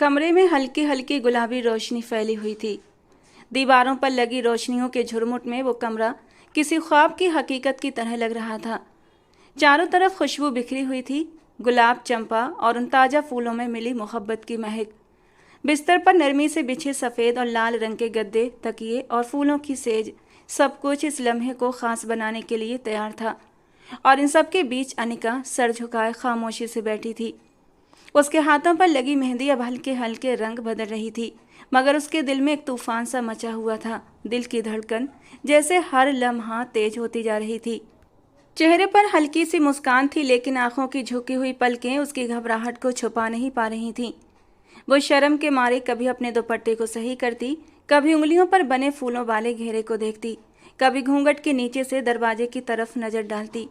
कमरे में हल्की हल्की गुलाबी रोशनी फैली हुई थी। दीवारों पर लगी रोशनियों के झुरमुट में वो कमरा किसी ख्वाब की हकीकत की तरह लग रहा था। चारों तरफ खुशबू बिखरी हुई थी, गुलाब, चंपा और उन ताज़ा फूलों में मिली मोहब्बत की महक। बिस्तर पर नरमी से बिछे सफ़ेद और लाल रंग के गद्दे, तकिए और फूलों की सेज, सब कुछ इस लम्हे को ख़ास बनाने के लिए तैयार था। और इन सब के बीच अनिका सर झुकाए खामोशी से बैठी थी। उसके हाथों पर लगी मेहंदी अब हल्के हल्के रंग बदल रही थी, मगर उसके दिल में एक तूफान सा मचा हुआ था। दिल की धड़कन जैसे हर लम्हा तेज होती जा रही थी। चेहरे पर हल्की सी मुस्कान थी, लेकिन आंखों की झुकी हुई पलकें उसकी घबराहट को छुपा नहीं पा रही थीं। वो शर्म के मारे कभी अपने दुपट्टे को सही करती, कभी उंगलियों पर बने फूलों वाले घेरे को देखती, कभी घूंघट के नीचे से दरवाजे की तरफ नजर डालती।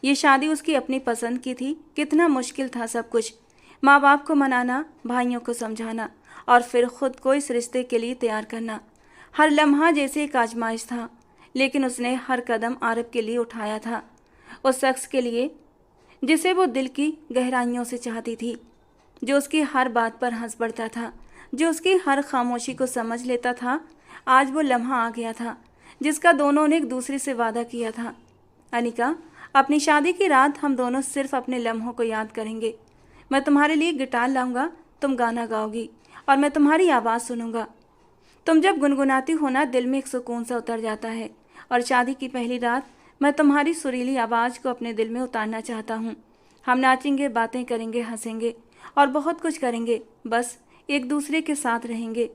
ये शादी उसकी अपनी पसंद की थी। कितना मुश्किल था सब कुछ, माँ बाप को मनाना, भाइयों को समझाना और फिर खुद को इस रिश्ते के लिए तैयार करना। हर लम्हा जैसे एक आजमाइश था, लेकिन उसने हर कदम आरब के लिए उठाया था, उस शख्स के लिए जिसे वो दिल की गहराइयों से चाहती थी, जो उसकी हर बात पर हंस पड़ता था, जो उसकी हर खामोशी को समझ लेता था। आज वो लम्हा आ गया था जिसका दोनों ने एक दूसरे से वादा किया था। अनिका, अपनी शादी की रात हम दोनों सिर्फ अपने लम्हों को याद करेंगे। मैं तुम्हारे लिए गिटार लाऊंगा, तुम गाना गाओगी और मैं तुम्हारी आवाज़ सुनूंगा। तुम जब गुनगुनाती हो ना, दिल में एक सुकून सा उतर जाता है। और शादी की पहली रात मैं तुम्हारी सुरीली आवाज़ को अपने दिल में उतारना चाहता हूँ। हम नाचेंगे, बातें करेंगे, हंसेंगे और बहुत कुछ करेंगे, बस एक दूसरे के साथ रहेंगे।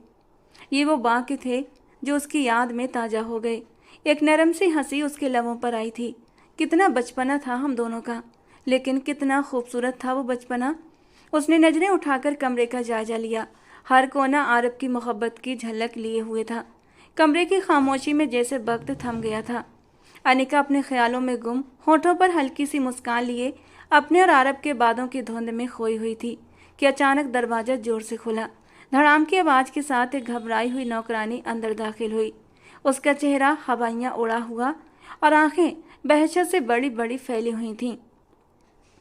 ये वो वाक्य थे जो उसकी याद में ताज़ा हो गए। एक नरम सी हंसी उसके लबों पर आई थी। कितना बचपना था हम दोनों का, लेकिन कितना खूबसूरत था वो बचपना। उसने नज़रें उठाकर कमरे का जायजा लिया। हर कोना आरब की मोहब्बत की झलक लिए हुए था। कमरे की खामोशी में जैसे वक्त थम गया था। अनिका अपने ख्यालों में गुम, होठों पर हल्की सी मुस्कान लिए अपने और आरब के बादों की धुंध में खोई हुई थी कि अचानक दरवाज़ा जोर से खुला। धड़ाम की आवाज़ के साथ एक घबराई हुई नौकरानी अंदर दाखिल हुई। उसका चेहरा हवाइयाँ उड़ा हुआ और आंखें बहशत से बड़ी बड़ी फैली हुई थीं।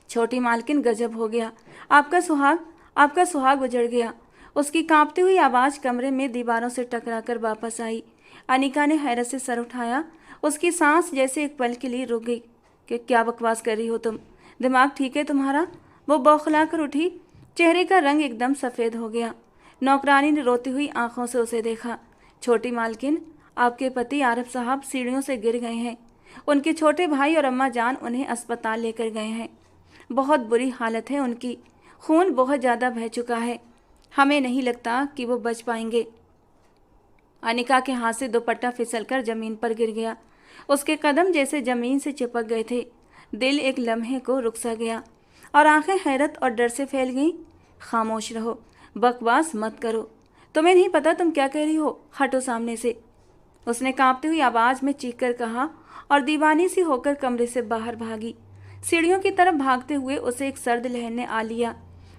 छोटी मालकिन, गजब हो गया, आपका सुहाग उजड़ गया। उसकी कांपती हुई आवाज़ कमरे में दीवारों से टकराकर वापस आई। अनिका ने हैरत से सर उठाया। उसकी सांस जैसे एक पल के लिए रुक गई। कि क्या बकवास कर रही हो तुम? दिमाग ठीक है तुम्हारा? वो बौखला कर उठी। चेहरे का रंग एकदम सफ़ेद हो गया। नौकरानी ने रोती हुई आंखों से उसे देखा। छोटी मालकिन, आपके पति आरब साहब सीढ़ियों से गिर गए हैं। उनके छोटे भाई और अम्मा जान उन्हें अस्पताल लेकर गए हैं। बहुत बुरी हालत है उनकी, खून बहुत ज़्यादा बह चुका है। हमें नहीं लगता कि वो बच पाएंगे। अनिका के हाथ से दुपट्टा फिसलकर ज़मीन पर गिर गया। उसके कदम जैसे ज़मीन से चिपक गए थे। दिल एक लम्हे को रुक सा गया और आंखें हैरत और डर से फैल गईं। खामोश रहो, बकवास मत करो। तुम्हें नहीं पता तुम क्या कह रही हो? हटो सामने से, उसने कांपती हुई आवाज़ में चीख कर कहा और दीवानी सी होकर कमरे से बाहर भागी। सीढ़ियों की तरफ भागते हुए उसे एक सर्द लहर ने आ लिया।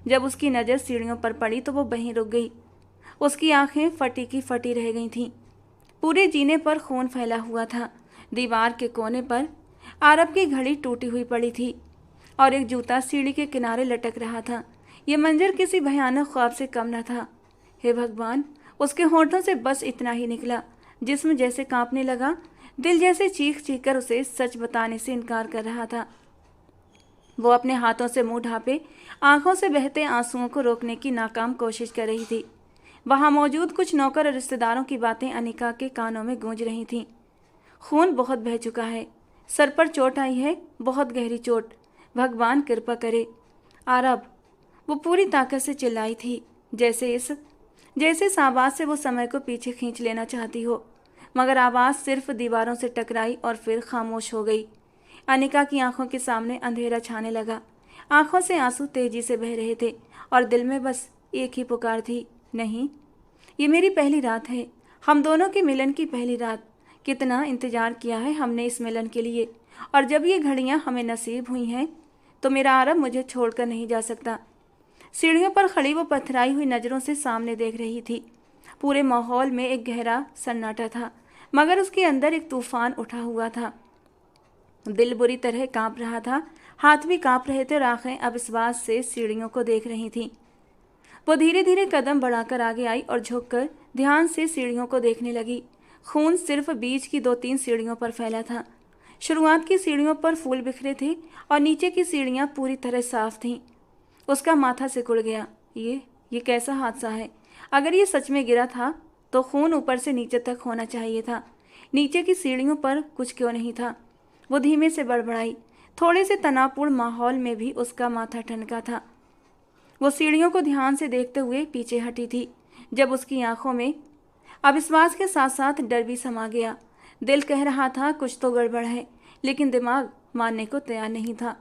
जब उसकी नज़र सीढ़ियों पर पड़ी तो वो वहीं रुक गई। उसकी आंखें फटी की फटी रह गई थीं। पूरे जीने पर खून फैला हुआ था। दीवार के कोने पर आरब की घड़ी टूटी हुई पड़ी थी और एक जूता सीढ़ी के किनारे लटक रहा था। ये मंजर किसी भयानक ख्वाब से कम न था। हे भगवान, उसके होंठों से बस इतना ही निकला। जिस्म जैसे कांपने लगा, दिल जैसे चीख चीख कर उसे सच बताने से इनकार कर रहा था। वो अपने हाथों से मुंह ढांपे आंखों से बहते आंसुओं को रोकने की नाकाम कोशिश कर रही थी। वहां मौजूद कुछ नौकर और रिश्तेदारों की बातें अनिका के कानों में गूंज रही थीं। खून बहुत बह चुका है, सर पर चोट आई है, बहुत गहरी चोट, भगवान कृपा करे। आरब, वो पूरी ताकत से चिल्लाई थी, जैसे इस आवाज़ से वो समय को पीछे खींच लेना चाहती हो। मगर आवाज़ सिर्फ दीवारों से टकराई और फिर खामोश हो गई। अनिका की आंखों के सामने अंधेरा छाने लगा। आंखों से आंसू तेजी से बह रहे थे और दिल में बस एक ही पुकार थी, नहीं, ये मेरी पहली रात है, हम दोनों के मिलन की पहली रात। कितना इंतज़ार किया है हमने इस मिलन के लिए, और जब ये घड़ियां हमें नसीब हुई हैं तो मेरा आरब मुझे छोड़कर नहीं जा सकता। सीढ़ियों पर खड़ी वो पथराई हुई नज़रों से सामने देख रही थी। पूरे माहौल में एक गहरा सन्नाटा था, मगर उसके अंदर एक तूफान उठा हुआ था। दिल बुरी तरह कांप रहा था, हाथ भी कांप रहे थे और आंखें अब इस बात से सीढ़ियों को देख रही थीं। वो धीरे धीरे कदम बढ़ाकर आगे आई और झुककर ध्यान से सीढ़ियों को देखने लगी। खून सिर्फ बीच की 2-3 सीढ़ियों पर फैला था। शुरुआत की सीढ़ियों पर फूल बिखरे थे और नीचे की सीढ़ियां पूरी तरह साफ थीं। उसका माथा सिकुड़ गया। ये कैसा हादसा है? अगर ये सच में गिरा था तो खून ऊपर से नीचे तक होना चाहिए था। नीचे की सीढ़ियों पर कुछ क्यों नहीं था? वो धीमे से बड़बड़ाई। थोड़े से तनावपूर्ण माहौल में भी उसका माथा ठनका था। वो सीढ़ियों को ध्यान से देखते हुए पीछे हटी थी जब उसकी आंखों में अविश्वास के साथ साथ डर भी समा गया। दिल कह रहा था कुछ तो गड़बड़ है, लेकिन दिमाग मानने को तैयार नहीं था।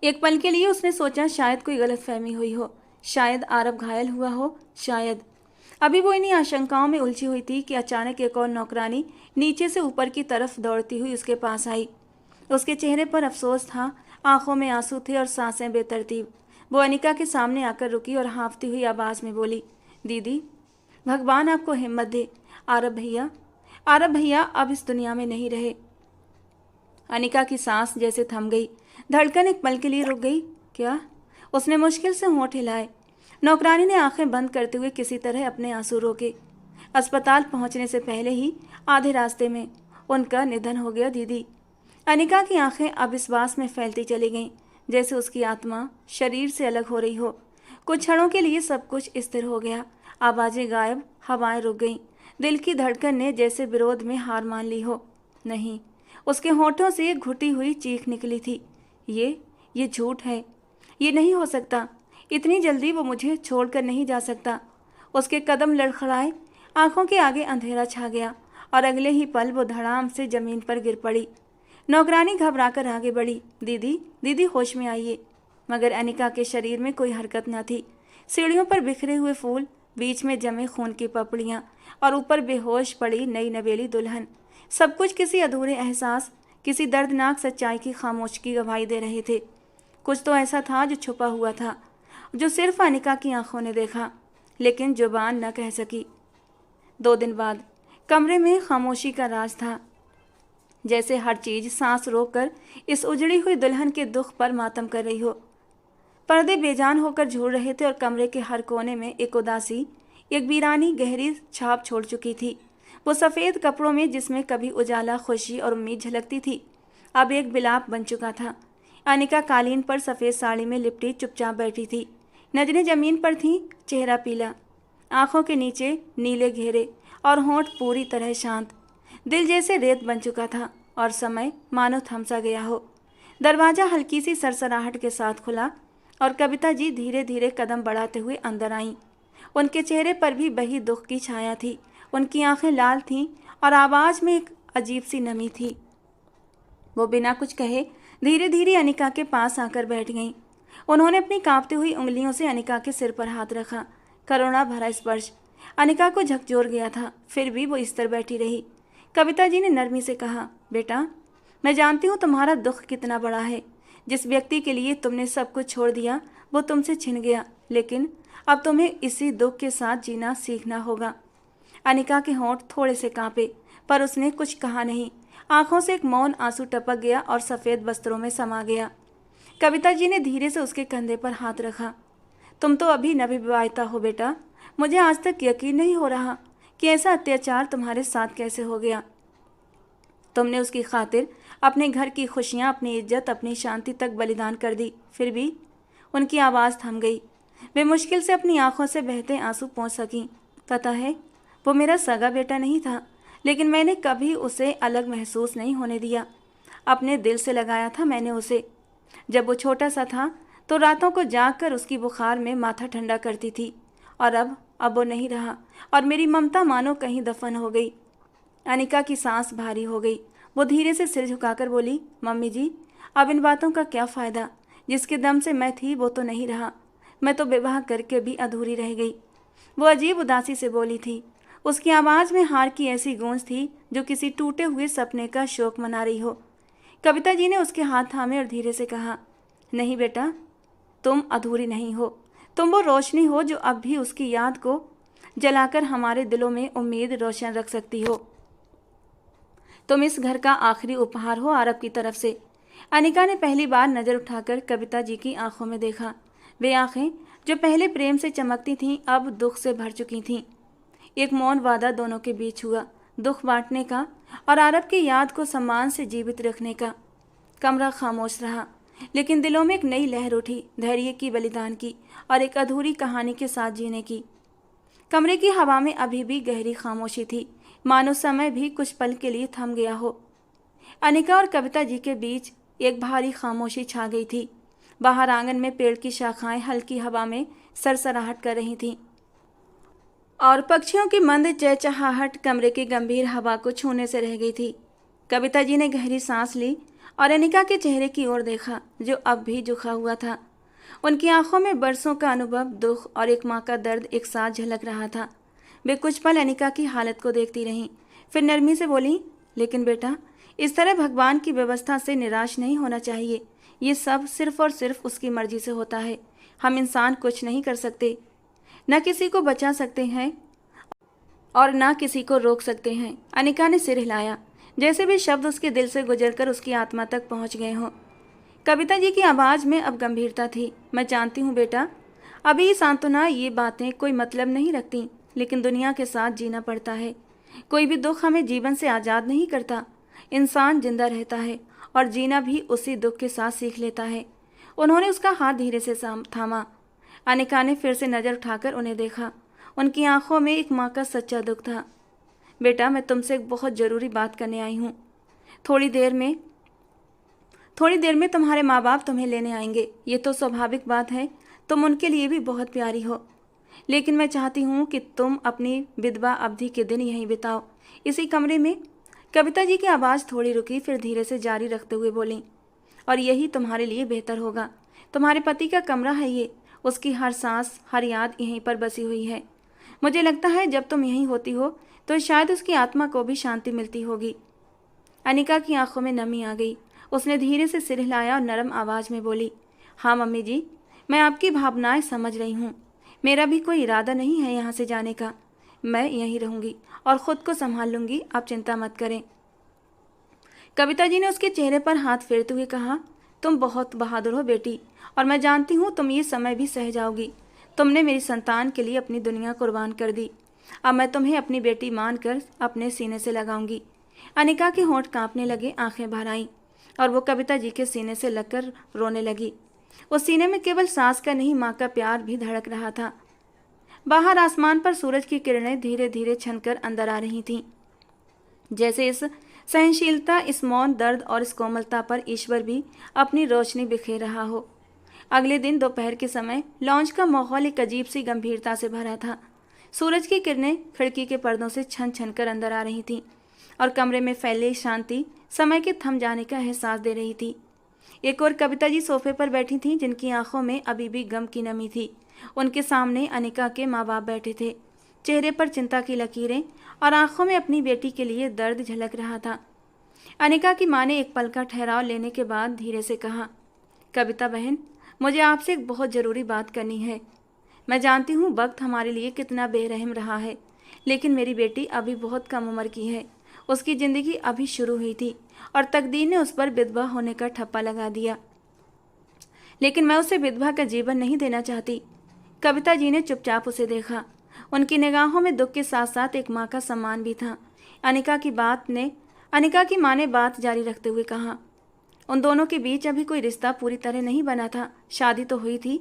एक पल के लिए उसने सोचा शायद कोई गलतफहमी हुई हो, शायद आरव घायल हुआ हो, शायद। अभी वो इन्हीं आशंकाओं में उलझी हुई थी कि अचानक एक और नौकरानी नीचे से ऊपर की तरफ दौड़ती हुई उसके पास आई। उसके चेहरे पर अफसोस था, आंखों में आंसू थे और सांसें बेतरतीब। वो अनिका के सामने आकर रुकी और हाँफती हुई आवाज़ में बोली, दीदी, भगवान आपको हिम्मत दे। आरव भैया अब इस दुनिया में नहीं रहे। अनिका की सांस जैसे थम गई। धड़कन एक पल के लिए रुक गई। क्या? उसने मुश्किल से होंठ हिलाए। नौकरानी ने आंखें बंद करते हुए किसी तरह अपने आंसू रोके। अस्पताल पहुंचने से पहले ही आधे रास्ते में उनका निधन हो गया दीदी। अनिका की आंखें अविश्वास में फैलती चली गईं, जैसे उसकी आत्मा शरीर से अलग हो रही हो। कुछ क्षणों के लिए सब कुछ स्थिर हो गया। आवाज़ें गायब, हवाएं रुक गईं। दिल की धड़कन ने जैसे विरोध में हार मान ली हो। नहीं, उसके होठों से एक घुटी हुई चीख निकली थी। ये झूठ है। ये नहीं हो सकता। इतनी जल्दी वो मुझे छोड़कर नहीं जा सकता। उसके कदम लड़खड़ाए, आंखों के आगे अंधेरा छा गया और अगले ही पल वो धड़ाम से जमीन पर गिर पड़ी। नौकरानी घबराकर आगे बढ़ी। दीदी होश में आइए। मगर अनिका के शरीर में कोई हरकत न थी। सीढ़ियों पर बिखरे हुए फूल, बीच में जमे खून की पपड़ियाँ और ऊपर बेहोश पड़ी नई नवेली दुल्हन, सब कुछ किसी अधूरे एहसास, किसी दर्दनाक सच्चाई की खामोशी गवाही दे रहे थे। कुछ तो ऐसा था जो छुपा हुआ था, जो सिर्फ अनिका की आंखों ने देखा, लेकिन जुबान न कह सकी। 2 दिन बाद कमरे में खामोशी का राज था, जैसे हर चीज सांस रोककर इस उजड़ी हुई दुल्हन के दुख पर मातम कर रही हो। पर्दे बेजान होकर झूल रहे थे और कमरे के हर कोने में एक उदासी, एक वीरानी गहरी छाप छोड़ चुकी थी। वो सफ़ेद कपड़ों में, जिसमें कभी उजाला, खुशी और उम्मीद झलकती थी, अब एक बिलाप बन चुका था। अनिका कालीन पर सफ़ेद साड़ी में लिपटी चुपचाप बैठी थी। नजरें जमीन पर थीं, चेहरा पीला, आंखों के नीचे नीले घेरे और होंठ पूरी तरह शांत। दिल जैसे रेत बन चुका था और समय मानो थम सा गया हो। दरवाज़ा हल्की सी सरसराहट के साथ खुला और कविता जी धीरे धीरे कदम बढ़ाते हुए अंदर आईं। उनके चेहरे पर भी बही दुख की छाया थी। उनकी आंखें लाल थीं और आवाज़ में एक अजीब सी नमी थी। वो बिना कुछ कहे धीरे धीरे अनिका के पास आकर बैठ गईं। उन्होंने अपनी कांपती हुई उंगलियों से अनिका के सिर पर हाथ रखा। करुणा भरा स्पर्श अनिका को झकझोर गया था, फिर भी वो इस तरह बैठी रही। कविता जी ने नरमी से कहा, बेटा, मैं जानती हूँ तुम्हारा दुख कितना बड़ा है। जिस व्यक्ति के लिए तुमने सब कुछ छोड़ दिया वो तुमसे छिन गया, लेकिन अब तुम्हें इसी दुख के साथ जीना सीखना होगा। अनिका के होंठ थोड़े से कांपे, पर उसने कुछ कहा नहीं। आंखों से एक मौन आंसू टपक गया और सफ़ेद वस्त्रों में समा गया। कविता जी ने धीरे से उसके कंधे पर हाथ रखा। तुम तो अभी नवविवाहिता हो बेटा। मुझे आज तक यकीन नहीं हो रहा कि ऐसा अत्याचार तुम्हारे साथ कैसे हो गया। तुमने उसकी खातिर अपने घर की खुशियाँ, अपनी इज्जत, अपनी शांति तक बलिदान कर दी। फिर भी उनकी आवाज़ थम गई। वे मुश्किल से अपनी आंखों से बहते आंसू पोंछ सकीं। पता है, वो मेरा सगा बेटा नहीं था, लेकिन मैंने कभी उसे अलग महसूस नहीं होने दिया। अपने दिल से लगाया था मैंने उसे। जब वो छोटा सा था तो रातों को जागकर उसकी बुखार में माथा ठंडा करती थी, और अब वो नहीं रहा और मेरी ममता मानो कहीं दफन हो गई। अनिका की सांस भारी हो गई। वो धीरे से सिर झुकाकर बोली, मम्मी जी, अब इन बातों का क्या फ़ायदा। जिसके दम से मैं थी वो तो नहीं रहा। मैं तो विवाह करके भी अधूरी रह गई। वो अजीब उदासी से बोली थी। उसकी आवाज़ में हार की ऐसी गूंज थी जो किसी टूटे हुए सपने का शोक मना रही हो। कविता जी ने उसके हाथ थामे और धीरे से कहा, नहीं बेटा, तुम अधूरी नहीं हो। तुम वो रोशनी हो जो अब भी उसकी याद को जलाकर हमारे दिलों में उम्मीद रोशन रख सकती हो। तुम इस घर का आखिरी उपहार हो आरव की तरफ से। अनिका ने पहली बार नज़र उठाकर कविता जी की आंखों में देखा। वे आंखें जो पहले प्रेम से चमकती थीं अब दुख से भर चुकी थीं। एक मौन वादा दोनों के बीच हुआ, दुख बांटने का और आरब की याद को सम्मान से जीवित रखने का। कमरा खामोश रहा, लेकिन दिलों में एक नई लहर उठी, धैर्य की, बलिदान की और एक अधूरी कहानी के साथ जीने की। कमरे की हवा में अभी भी गहरी खामोशी थी, मानो समय भी कुछ पल के लिए थम गया हो। अनिका और कविता जी के बीच एक भारी खामोशी छा गई थी। बाहर आंगन में पेड़ की शाखाएं हल्की हवा में सरसराहट कर रही थीं और पक्षियों की मंद चहचहाहट कमरे की गंभीर हवा को छूने से रह गई थी। कविता जी ने गहरी सांस ली और अनिका के चेहरे की ओर देखा, जो अब भी झुका हुआ था। उनकी आंखों में बरसों का अनुभव, दुख और एक माँ का दर्द एक साथ झलक रहा था। वे कुछ पल अनिका की हालत को देखती रहीं, फिर नरमी से बोली, लेकिन बेटा, इस तरह भगवान की व्यवस्था से निराश नहीं होना चाहिए। ये सब सिर्फ और सिर्फ उसकी मर्जी से होता है। हम इंसान कुछ नहीं कर सकते, न किसी को बचा सकते हैं और न किसी को रोक सकते हैं। अनिका ने सिर हिलाया, जैसे भी शब्द उसके दिल से गुजरकर उसकी आत्मा तक पहुंच गए हों। कविता जी की आवाज़ में अब गंभीरता थी। मैं जानती हूँ बेटा, अभी सांत्वना, ये बातें कोई मतलब नहीं रखती, लेकिन दुनिया के साथ जीना पड़ता है। कोई भी दुख हमें जीवन से आज़ाद नहीं करता। इंसान जिंदा रहता है और जीना भी उसी दुख के साथ सीख लेता है। उन्होंने उसका हाथ धीरे से थामा। अनिका ने फिर से नज़र उठाकर उन्हें देखा। उनकी आंखों में एक माँ का सच्चा दुख था। बेटा, मैं तुमसे एक बहुत ज़रूरी बात करने आई हूँ। थोड़ी देर में तुम्हारे माँ बाप तुम्हें लेने आएंगे। ये तो स्वाभाविक बात है, तुम उनके लिए भी बहुत प्यारी हो, लेकिन मैं चाहती हूँ कि तुम अपनी विधवा अवधि के दिन यहीं बिताओ, इसी कमरे में। कविता जी की आवाज़ थोड़ी रुकी, फिर धीरे से जारी रखते हुए बोली, और यही तुम्हारे लिए बेहतर होगा। तुम्हारे पति का कमरा है ये, उसकी हर सांस, हर याद यहीं पर बसी हुई है। मुझे लगता है जब तुम यहीं होती हो तो शायद उसकी आत्मा को भी शांति मिलती होगी। अनिका की आंखों में नमी आ गई। उसने धीरे से सिर हिलाया और नरम आवाज़ में बोली, हाँ मम्मी जी, मैं आपकी भावनाएं समझ रही हूँ। मेरा भी कोई इरादा नहीं है यहाँ से जाने का। मैं यहीं रहूँगी और ख़ुद को संभाल लूँगी, आप चिंता मत करें। कविता जी ने उसके चेहरे पर हाथ फेरते हुए कहा, तुम बहुत बहादुर हो बेटी, और मैं जानती हूँ तुम ये समय भी सह जाओगी। तुमने मेरी संतान के लिए अपनी दुनिया कुर्बान कर दी। अब मैं तुम्हें अपनी बेटी मानकर अपने सीने से लगाऊंगी। अनिका के होंठ कांपने लगे, आंखें भर आईं और वो कविता जी के सीने से लगकर रोने लगी। उस सीने में केवल सांस का नहीं, माँ का प्यार भी धड़क रहा था। बाहर आसमान पर सूरज की किरणें धीरे धीरे छनकर अंदर आ रही थीं, जैसे इस सहनशीलता, इस मौन दर्द और इस कोमलता पर ईश्वर भी अपनी रोशनी बिखेर रहा हो। अगले दिन दोपहर के समय लॉन्च का माहौल एक अजीब सी गंभीरता से भरा था। सूरज की किरणें खिड़की के पर्दों से छन छन कर अंदर आ रही थीं और कमरे में फैले शांति समय के थम जाने का एहसास दे रही थी। एक और कविता जी सोफे पर बैठी थीं, जिनकी आंखों में अभी भी गम की नमी थी। उनके सामने अनिका के माँ बाप बैठे थे, चेहरे पर चिंता की लकीरें और आंखों में अपनी बेटी के लिए दर्द झलक रहा था। अनिका की माँ ने एक पल का ठहराव लेने के बाद धीरे से कहा, कविता बहन, मुझे आपसे एक बहुत ज़रूरी बात करनी है। मैं जानती हूँ वक्त हमारे लिए कितना बेरहम रहा है, लेकिन मेरी बेटी अभी बहुत कम उम्र की है। उसकी ज़िंदगी अभी शुरू हुई थी और तकदीर ने उस पर विधवा होने का ठप्पा लगा दिया, लेकिन मैं उसे विधवा का जीवन नहीं देना चाहती। कविता जी ने चुपचाप उसे देखा। उनकी निगाहों में दुख के साथ साथ एक माँ का सम्मान भी था। अनिका की माँ ने बात जारी रखते हुए कहा, उन दोनों के बीच अभी कोई रिश्ता पूरी तरह नहीं बना था। शादी तो हुई थी,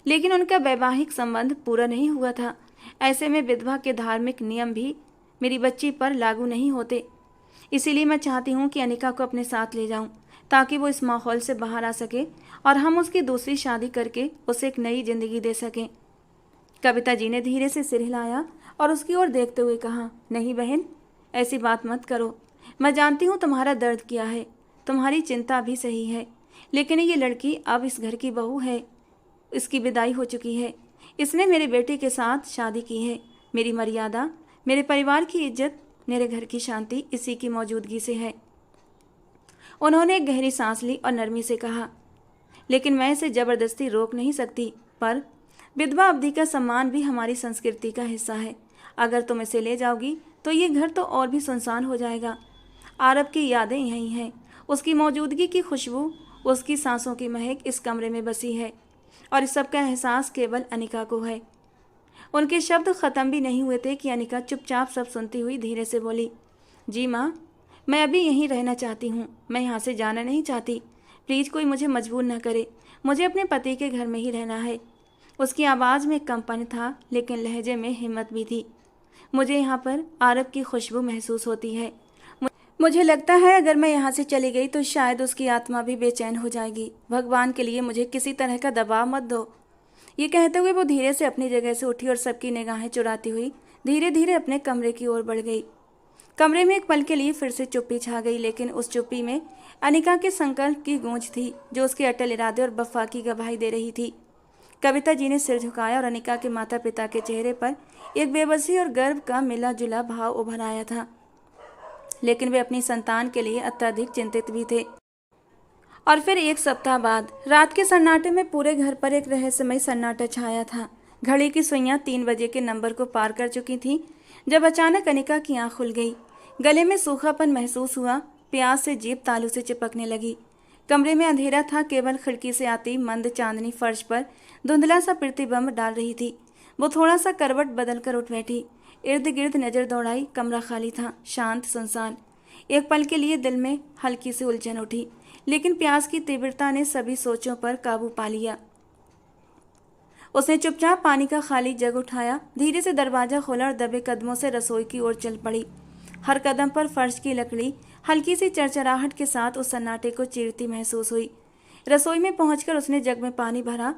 लेकिन उनका वैवाहिक संबंध पूरा नहीं हुआ था। ऐसे में विधवा के धार्मिक नियम भी मेरी बच्ची पर लागू नहीं होते। इसीलिए मैं चाहती हूँ कि अनिका को अपने साथ ले जाऊँ, ताकि वो इस माहौल से बाहर आ सके और हम उसकी दूसरी शादी करके उसे एक नई जिंदगी दे सकें। कविता जी ने धीरे से सिर हिलाया और उसकी ओर देखते हुए कहा, नहीं बहन, ऐसी बात मत करो। मैं जानती हूँ तुम्हारा दर्द क्या है, तुम्हारी चिंता भी सही है, लेकिन ये लड़की अब इस घर की बहू है। इसकी विदाई हो चुकी है। इसने मेरे बेटे के साथ शादी की है। मेरी मर्यादा, मेरे परिवार की इज्जत, मेरे घर की शांति इसी की मौजूदगी से है। उन्होंने एक गहरी सांस ली और नरमी से कहा, लेकिन मैं इसे ज़बरदस्ती रोक नहीं सकती, पर विधवा अवधि का सम्मान भी हमारी संस्कृति का हिस्सा है। अगर तुम इसे ले जाओगी तो ये घर तो और भी सुनसान हो जाएगा। आरब की यादें यहीं हैं, उसकी मौजूदगी की खुशबू, उसकी सांसों की महक इस कमरे में बसी है। और इस सब का एहसास केवल अनिका को है। उनके शब्द ख़त्म भी नहीं हुए थे कि अनिका चुपचाप सब सुनती हुई धीरे से बोली, जी माँ, मैं अभी यहीं रहना चाहती हूँ, मैं यहाँ से जाना नहीं चाहती। प्लीज़ कोई मुझे मजबूर न करे, मुझे अपने पति के घर में ही रहना है। उसकी आवाज़ में कंपन था, लेकिन लहजे में हिम्मत भी थी। मुझे यहाँ पर आरब की खुशबू महसूस होती है। मुझे लगता है अगर मैं यहाँ से चली गई तो शायद उसकी आत्मा भी बेचैन हो जाएगी। भगवान के लिए मुझे किसी तरह का दबाव मत दो। ये कहते हुए वो धीरे से अपनी जगह से उठी और सबकी निगाहें चुराती हुई धीरे धीरे अपने कमरे की ओर बढ़ गई। कमरे में एक पल के लिए फिर से चुप्पी छा गई, लेकिन उस चुप्पी में अनिका के संकल्प की गूंज थी जो उसके अटल इरादे और वफा की गवाही दे रही थी। कविता जी ने सिर झुकाया और अनिका के माता पिता के चेहरे पर एक बेबसी और गर्व का मिला जुला भाव उभर आया था, लेकिन वे अपनी संतान के लिए अत्यधिक चिंतित भी थे। और फिर एक सप्ताह बाद रात के सन्नाटे में पूरे घर पर एक रहस्यमय सन्नाटा छाया था। घड़ी की सुइयां 3 बजे के नंबर को पार कर चुकी थीं जब अचानक अनिका की आंख खुल गई। गले में सूखापन महसूस हुआ, प्यास से जीभ तालू से चिपकने लगी। कमरे में अंधेरा था, केवल खिड़की से आती मंद चांदनी फर्श पर धुंधला सा प्रतिबिंब डाल रही थी। वो थोड़ा सा करवट बदल कर उठ बैठी, इर्द गिर्द नजर दौड़ाई। कमरा खाली था, शांत सुनसान। एक पल के लिए दिल में हल्की सी उलझन उठी, लेकिन प्यास की तीव्रता ने सभी सोचों पर काबू पा लिया। उसने चुपचाप पानी का खाली जग उठाया, धीरे से दरवाजा खोला और दबे कदमों से रसोई की ओर चल पड़ी। हर कदम पर फर्श की लकड़ी हल्की सी चरचराहट के साथ उस सन्नाटे को चीरती महसूस हुई। रसोई में पहुंचकर उसने जग में पानी भरा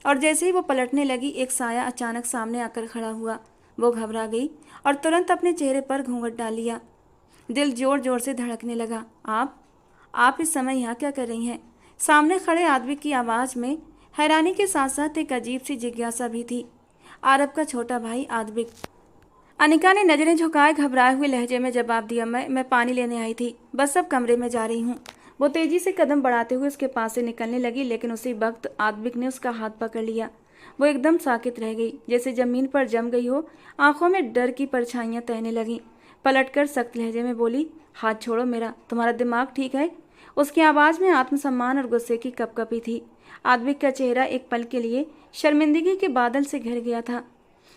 और जैसे ही वो पलटने लगी, एक साया अचानक सामने आकर खड़ा हुआ। वो घबरा गई और तुरंत अपने चेहरे पर घूंघट डाल लिया। दिल जोर जोर से धड़कने लगा। आप इस समय यहाँ क्या कर रही हैं? सामने खड़े आदमी की आवाज़ में हैरानी के साथ साथ एक अजीब सी जिज्ञासा भी थी। आरब का छोटा भाई आदबिक। अनिका ने नजरें झुकाए घबराए हुए लहजे में जवाब दिया, मैं पानी लेने आई थी, बस अब कमरे में जा रही हूँ। वो तेजी से कदम बढ़ाते हुए उसके पास से निकलने लगी, लेकिन उसी वक्त आदबिक ने उसका हाथ पकड़ लिया। वो एकदम साकित रह गई, जैसे जमीन पर जम गई हो। आंखों में डर की परछाइयां तैरने लगीं। पलटकर सख्त लहजे में बोली, हाथ छोड़ो मेरा, तुम्हारा दिमाग ठीक है? उसकी आवाज़ में आत्मसम्मान और गुस्से की कपकपी थी। आदबिक का चेहरा एक पल के लिए शर्मिंदगी के बादल से घिर गया था।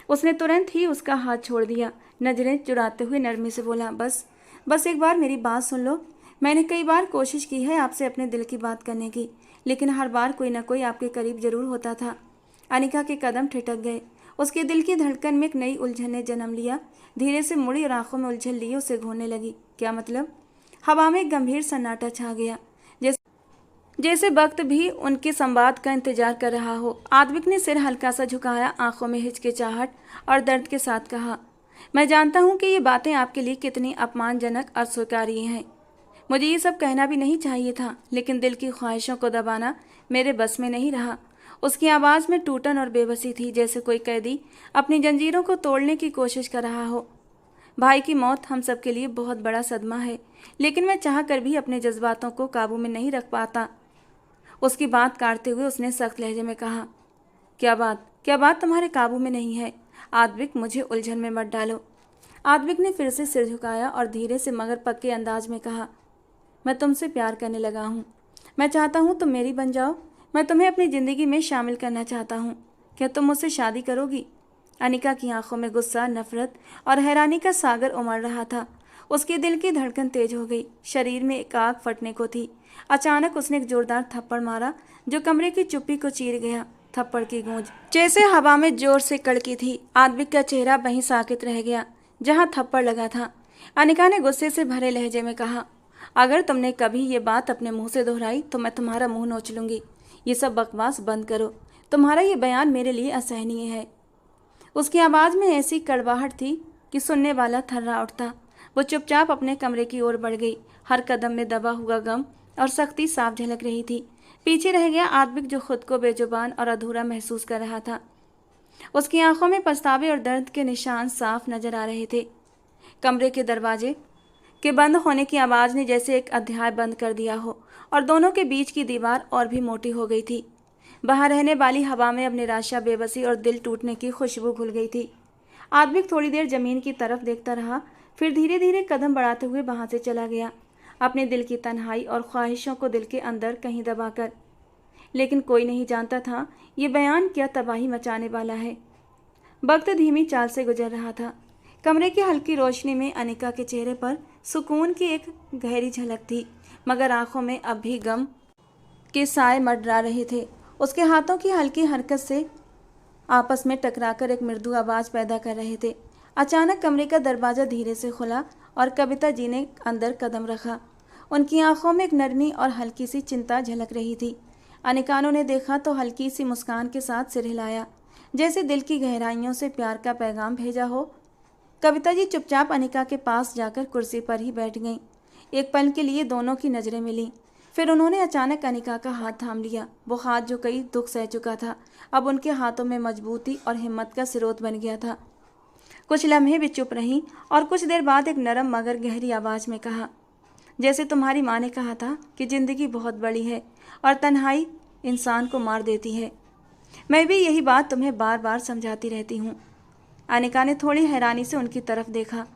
उसने तुरंत ही उसका हाथ छोड़ दिया। नजरें चुराते हुए नरमी से बोला, बस एक बार मेरी बात सुन लो। मैंने कई बार कोशिश की है आपसे अपने दिल की बात करने की, लेकिन हर बार कोई ना कोई आपके करीब जरूर होता था। अनिका के कदम ठिठक गए। उसके दिल की धड़कन में एक नई उलझन ने जन्म लिया। धीरे से मुड़ी और आंखों में उलझन लिए उसे घूरने लगी। क्या मतलब? हवा में एक गंभीर सन्नाटा छा गया, जैसे वक्त भी उनके संवाद का इंतजार कर रहा हो। आदबिक ने सिर हल्का सा झुकाया, आंखों में हिचकिचाहट और दर्द के साथ कहा, मैं जानता हूँ कि ये बातें आपके लिए कितनी अपमानजनक और स्वीकार्य हैं। मुझे ये सब कहना भी नहीं चाहिए था, लेकिन दिल की ख्वाहिशों को दबाना मेरे बस में नहीं रहा। उसकी आवाज़ में टूटन और बेबसी थी, जैसे कोई कैदी अपनी जंजीरों को तोड़ने की कोशिश कर रहा हो। भाई की मौत हम सब के लिए बहुत बड़ा सदमा है, लेकिन मैं चाह कर भी अपने जज्बातों को काबू में नहीं रख पाता। उसकी बात काटते हुए उसने सख्त लहजे में कहा, क्या बात तुम्हारे काबू में नहीं है? आदबिक, मुझे उलझन में मत डालो। आदबिक ने फिर से सिर झुकाया और धीरे से मगर पक्के अंदाज में कहा, मैं तुमसे प्यार करने लगा हूँ। मैं चाहता हूँ तुम मेरी बन जाओ। मैं तुम्हें अपनी ज़िंदगी में शामिल करना चाहता हूँ। क्या तुम मुझसे शादी करोगी? अनिका की आंखों में गुस्सा, नफरत और हैरानी का सागर उमड़ रहा था। उसके दिल की धड़कन तेज हो गई, शरीर में एक आग फटने को थी। अचानक उसने एक जोरदार थप्पड़ मारा जो कमरे की चुप्पी को चीर गया। थप्पड़ की गूंज जैसे हवा में जोर से कड़की थी। आदबिक का चेहरा वहीं साकित रह गया जहां थप्पड़ लगा था। अनिका ने गुस्से से भरे लहजे में कहा, अगर तुमने कभी ये बात अपने मुंह से दोहराई तो मैं तुम्हारा मुंह नोच लूंगी। ये सब बकवास बंद करो, तुम्हारा ये बयान मेरे लिए असहनीय है। उसकी आवाज़ में ऐसी कड़वाहट थी कि सुनने वाला थर्रा उठता। वो चुपचाप अपने कमरे की ओर बढ़ गई। हर कदम में दबा हुआ गम और सख्ती साफ झलक रही थी। पीछे रह गया आदबिक, जो खुद को बेजुबान और अधूरा महसूस कर रहा था। उसकी आंखों में पछतावे और दर्द के निशान साफ नजर आ रहे थे। कमरे के दरवाजे के बंद होने की आवाज़ ने जैसे एक अध्याय बंद कर दिया हो और दोनों के बीच की दीवार और भी मोटी हो गई थी। बाहर रहने वाली हवा में अब निराशा, बेबसी और दिल टूटने की खुशबू घुल गई थी। आदबिक थोड़ी देर जमीन की तरफ देखता रहा, फिर धीरे धीरे कदम बढ़ाते हुए वहां से चला गया, अपने दिल की तन्हाई और ख्वाहिशों को दिल के अंदर कहीं दबाकर। लेकिन कोई नहीं जानता था ये बयान क्या तबाही मचाने वाला है। वक्त धीमी चाल से गुजर रहा था। कमरे की हल्की रोशनी में अनिका के चेहरे पर सुकून की एक गहरी झलक थी, मगर आंखों में अब भी गम के साए मंडरा रहे थे। उसके हाथों की हल्की हरकत से आपस में टकराकर एक मृदु आवाज़ पैदा कर रहे थे। अचानक कमरे का दरवाज़ा धीरे से खुला और कविता जी ने अंदर कदम रखा। उनकी आंखों में एक नरमी और हल्की सी चिंता झलक रही थी। अनिका ने देखा तो हल्की सी मुस्कान के साथ सिर हिलाया, जैसे दिल की गहराइयों से प्यार का पैगाम भेजा हो। कविता जी चुपचाप अनिका के पास जाकर कुर्सी पर ही बैठ गईं। एक पल के लिए दोनों की नज़रें मिलीं। फिर उन्होंने अचानक अनिका का हाथ थाम लिया। वो हाथ जो कई दुख सह चुका था, अब उनके हाथों में मजबूती और हिम्मत का स्रोत बन गया था। कुछ लम्हे भी चुप रहीं और कुछ देर बाद एक नरम मगर गहरी आवाज़ में कहा, जैसे तुम्हारी माँ ने कहा था कि ज़िंदगी बहुत बड़ी है और तन्हाई इंसान को मार देती है। मैं भी यही बात तुम्हें बार बार समझाती रहती हूँ। अनिका ने थोड़ी हैरानी से उनकी तरफ देखा।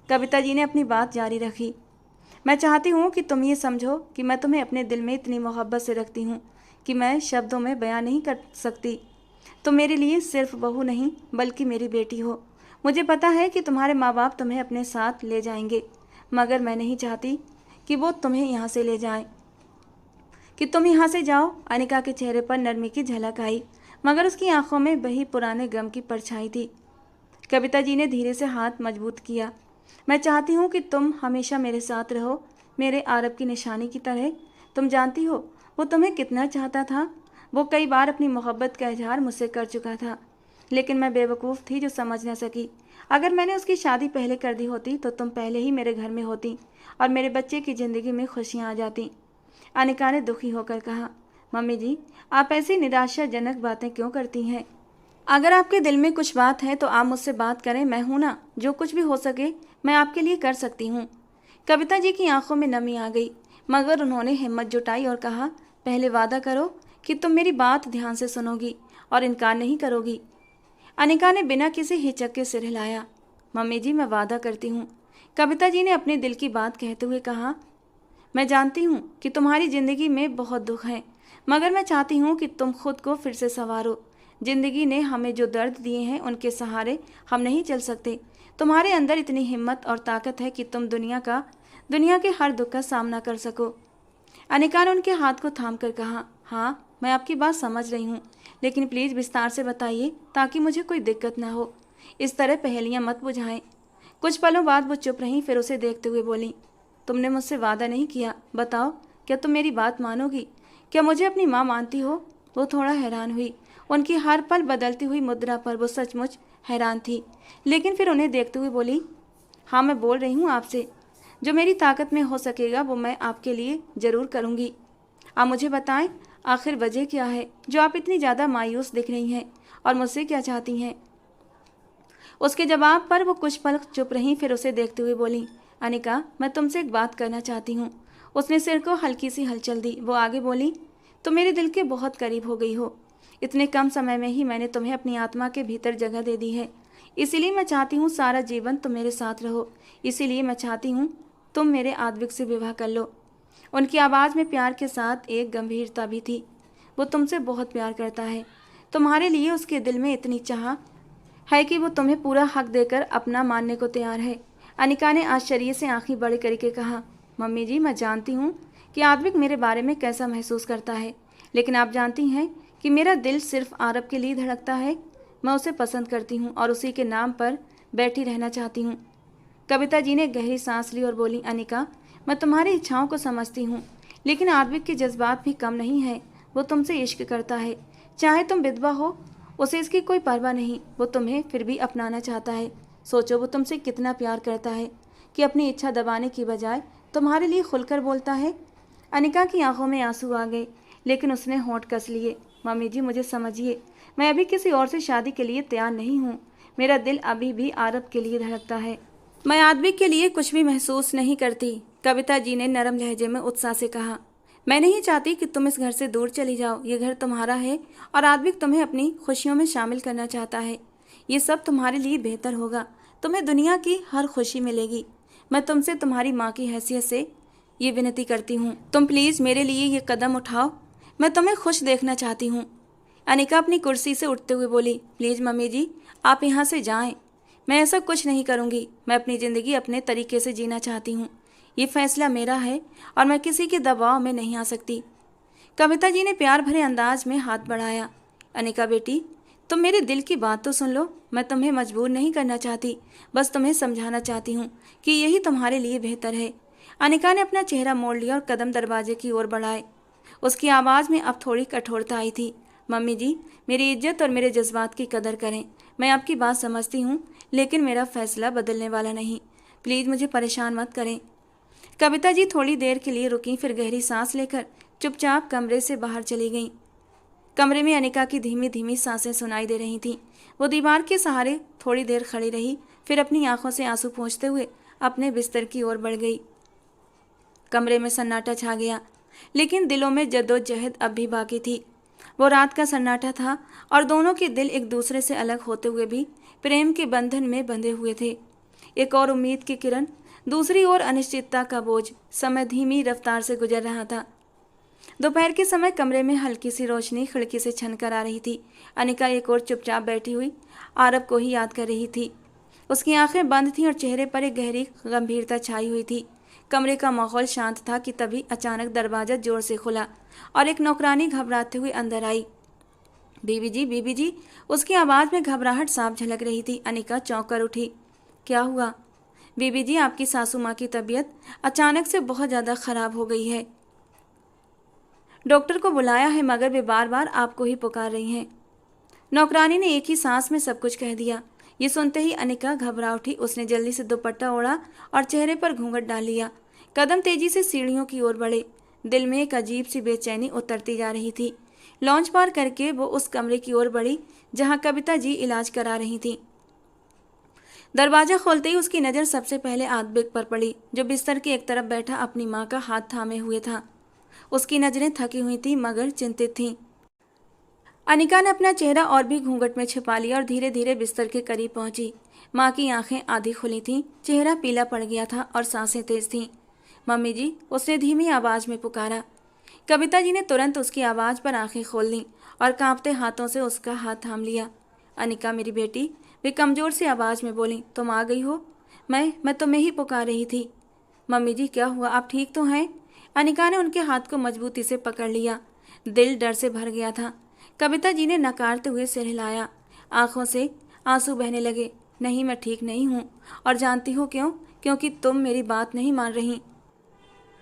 कविता जी ने अपनी बात जारी रखी, मैं चाहती हूँ कि तुम ये समझो कि मैं तुम्हें अपने दिल में इतनी मोहब्बत से रखती हूँ कि मैं शब्दों में बयान नहीं कर सकती। तुम मेरे लिए सिर्फ बहू नहीं बल्कि मेरी बेटी हो। मुझे पता है कि तुम्हारे माँ बाप तुम्हें अपने साथ ले जाएंगे, मगर मैं नहीं चाहती कि वो तुम्हें यहाँ से ले जाएं, कि तुम यहाँ से जाओ। अनिका के चेहरे पर नरमी की झलक आई, मगर उसकी आंखों में वही पुराने गम की परछाई थी। कविता जी ने धीरे से हाथ मजबूत किया, मैं चाहती हूँ कि तुम हमेशा मेरे साथ रहो, मेरे आरब की निशानी की तरह। तुम जानती हो वो तुम्हें कितना चाहता था। वो कई बार अपनी मोहब्बत का इजहार मुझसे कर चुका था, लेकिन मैं बेवकूफ़ थी जो समझ न सकी। अगर मैंने उसकी शादी पहले कर दी होती तो तुम पहले ही मेरे घर में होती और मेरे बच्चे की ज़िंदगी में खुशियाँ आ जाती। अनिका ने दुखी होकर कहा, मम्मी जी, आप ऐसी निराशाजनक बातें क्यों करती हैं? अगर आपके दिल में कुछ बात है तो आप मुझसे बात करें, मैं हूं ना, जो कुछ भी हो सके मैं आपके लिए कर सकती हूँ। कविता जी की आंखों में नमी आ गई, मगर उन्होंने हिम्मत जुटाई और कहा, पहले वादा करो कि तुम मेरी बात ध्यान से सुनोगी और इनकार नहीं करोगी। अनिका ने बिना किसी हिचक के सिर हिलाया, मम्मी जी, मैं वादा करती हूँ। कविता जी ने अपने दिल की बात कहते हुए कहा, मैं जानती हूँ कि तुम्हारी ज़िंदगी में बहुत दुख है, मगर मैं चाहती हूँ कि तुम खुद को फिर से संवारो। ज़िंदगी ने हमें जो दर्द दिए हैं उनके सहारे हम नहीं चल सकते। तुम्हारे अंदर इतनी हिम्मत और ताकत है कि तुम दुनिया के हर दुख का सामना कर सको। अनिका ने उनके हाथ को थाम कर कहा, हाँ, मैं आपकी बात समझ रही हूँ, लेकिन प्लीज़ विस्तार से बताइए ताकि मुझे कोई दिक्कत ना हो। इस तरह पहेलियाँ मत बुझाएं। कुछ पलों बाद वो चुप रहीं, फिर उसे देखते हुए बोली, तुमने मुझसे वादा नहीं किया, बताओ क्या तुम मेरी बात मानोगी? क्या मुझे अपनी माँ मानती हो? वो थोड़ा हैरान हुई। उनकी हर पल बदलती हुई मुद्रा पर वो सचमुच हैरान थी, लेकिन फिर उन्हें देखते हुए बोली, हाँ, मैं बोल रही हूँ आपसे। जो मेरी ताकत में हो सकेगा वो मैं आपके लिए ज़रूर करूँगी। आप मुझे बताएं, आखिर वजह क्या है जो आप इतनी ज़्यादा मायूस दिख रही हैं और मुझसे क्या चाहती हैं? उसके जवाब पर वो कुछ पल चुप रहीं, फिर उसे देखते हुए बोली, अनिका, मैं तुमसे एक बात करना चाहती हूँ। उसने सिर को हल्की सी हलचल दी। वो आगे बोली, तुम मेरे दिल के बहुत करीब हो गई हो। इतने कम समय में ही मैंने तुम्हें अपनी आत्मा के भीतर जगह दे दी है। इसीलिए मैं चाहती हूँ सारा जीवन तुम मेरे साथ रहो। इसीलिए मैं चाहती हूँ तुम मेरे आद्विक से विवाह कर लो। उनकी आवाज़ में प्यार के साथ एक गंभीरता भी थी। वो तुमसे बहुत प्यार करता है। तुम्हारे लिए उसके दिल में इतनी चाह है कि वो तुम्हें पूरा हक देकर अपना मानने को तैयार है। अनिका ने आश्चर्य से आंखें बड़ी करके कहा, मम्मी जी, मैं जानती हूँ कि आद्विक मेरे बारे में कैसा महसूस करता है, लेकिन आप जानती हैं कि मेरा दिल सिर्फ आरब के लिए धड़कता है। मैं उसे पसंद करती हूँ और उसी के नाम पर बैठी रहना चाहती हूँ। कविता जी ने गहरी सांस ली और बोली, अनिका, मैं तुम्हारी इच्छाओं को समझती हूँ, लेकिन आद्विक के जज्बात भी कम नहीं है। वो तुमसे इश्क करता है, चाहे तुम विधवा हो, उसे इसकी कोई परवाह नहीं। वो तुम्हें फिर भी अपनाना चाहता है। सोचो वो तुमसे कितना प्यार करता है कि अपनी इच्छा दबाने की बजाय तुम्हारे लिए खुलकर बोलता है। अनिका की आंखों में आंसू आ गए, लेकिन उसने होंठ कस लिए। मम्मी जी, मुझे समझिए, मैं अभी किसी और से शादी के लिए तैयार नहीं हूँ। मेरा दिल अभी भी आरब के लिए धड़कता है। मैं आद्विक के लिए कुछ भी महसूस नहीं करती। कविता जी ने नरम लहजे में उत्साह से कहा, मैं नहीं चाहती कि तुम इस घर से दूर चली जाओ। ये घर तुम्हारा है और आद्विक तुम्हें अपनी खुशियों में शामिल करना चाहता है। ये सब तुम्हारे लिए बेहतर होगा। तुम्हें दुनिया की हर खुशी मिलेगी। मैं तुमसे तुम्हारी माँ की हैसियत से ये विनती करती हूँ, तुम प्लीज़ मेरे लिए ये कदम उठाओ। मैं तुम्हें खुश देखना चाहती हूँ। अनिका अपनी कुर्सी से उठते हुए बोली, प्लीज़ मम्मी जी, आप यहाँ से जाएं। मैं ऐसा कुछ नहीं करूँगी। मैं अपनी ज़िंदगी अपने तरीके से जीना चाहती हूँ। ये फैसला मेरा है और मैं किसी के दबाव में नहीं आ सकती। कविता जी ने प्यार भरे अंदाज में हाथ बढ़ाया। अनिका बेटी, तुम मेरे दिल की बात तो सुन लो। मैं तुम्हें मजबूर नहीं करना चाहती, बस तुम्हें समझाना चाहती हूँ कि यही तुम्हारे लिए बेहतर है। अनिका ने अपना चेहरा मोड़ लिया और कदम दरवाजे की ओर बढ़ाए। उसकी आवाज़ में अब थोड़ी कठोरता आई थी। मम्मी जी, मेरी इज्जत और मेरे जज्बात की कदर करें। मैं आपकी बात समझती हूँ, लेकिन मेरा फैसला बदलने वाला नहीं। प्लीज़ मुझे परेशान मत करें। कविता जी थोड़ी देर के लिए रुकीं, फिर गहरी सांस लेकर चुपचाप कमरे से बाहर चली गईं। कमरे में अनिका की धीमी धीमी सांसें सुनाई दे रही थीं। वो दीवार के सहारे थोड़ी देर खड़ी रही, फिर अपनी आंखों से आंसू पोंछते हुए अपने बिस्तर की ओर बढ़ गई। कमरे में सन्नाटा छा गया, लेकिन दिलों में जद्दोजहद अब भी बाकी थी। वो रात का सन्नाटा था और दोनों के दिल एक दूसरे से अलग होते हुए भी प्रेम के बंधन में बंधे हुए थे। एक और उम्मीद की किरण, दूसरी ओर अनिश्चितता का बोझ। समय धीमी रफ्तार से गुजर रहा था। दोपहर के समय कमरे में हल्की सी रोशनी खिड़की से छनकर आ रही थी। अनिका एक और चुपचाप बैठी हुई आरब को ही याद कर रही थी। उसकी आंखें बंद थीं और चेहरे पर एक गहरी गंभीरता छाई हुई थी। कमरे का माहौल शांत था कि तभी अचानक दरवाज़ा जोर से खुला और एक नौकरानी घबराते हुए अंदर आई। बीबी जी, बीबी जी, उसकी आवाज़ में घबराहट साफ झलक रही थी। अनिका चौंक कर उठी। क्या हुआ? बीबी जी, आपकी सासू माँ की तबीयत अचानक से बहुत ज़्यादा ख़राब हो गई है। डॉक्टर को बुलाया है, मगर वे बार बार आपको ही पुकार रही हैं। नौकरानी ने एक ही सांस में सब कुछ कह दिया। ये सुनते ही अनिका घबरा उठी। उसने जल्दी से दुपट्टा ओढ़ा और चेहरे पर घूंघट डाल लिया। कदम तेजी से सीढ़ियों की ओर बढ़े। दिल में एक अजीब सी बेचैनी उतरती जा रही थी। लॉन्च पार करके वो उस कमरे की ओर बढ़ी जहां कविता जी इलाज करा रही थी। दरवाजा खोलते ही उसकी नज़र सबसे पहले आदबिक पर पड़ी, जो बिस्तर के एक तरफ बैठा अपनी माँ का हाथ थामे हुए था। उसकी नज़रें थकी हुई थीं मगर चिंतित थीं। अनिका ने अपना चेहरा और भी घूंघट में छिपा लिया और धीरे धीरे बिस्तर के करीब पहुंची। माँ की आंखें आधी खुली थीं, चेहरा पीला पड़ गया था और सांसें तेज थीं। मम्मी जी, उसने धीमी आवाज़ में पुकारा। कविता जी ने तुरंत उसकी आवाज़ पर आंखें खोल लीं और कांपते हाथों से उसका हाथ थाम लिया। अनिका मेरी बेटी, वे कमज़ोर सी आवाज़ में बोली, तुम आ गई हो? मैं तुम्हें ही पुकार रही थी। मम्मी जी, क्या हुआ? आप ठीक तो हैं? अनिका ने उनके हाथ को मजबूती से पकड़ लिया। दिल डर से भर गया था। कविता जी ने नकारते हुए सिर हिलाया। आंखों से आंसू बहने लगे। नहीं, मैं ठीक नहीं हूँ, और जानती हो क्यों? क्योंकि तुम मेरी बात नहीं मान रही।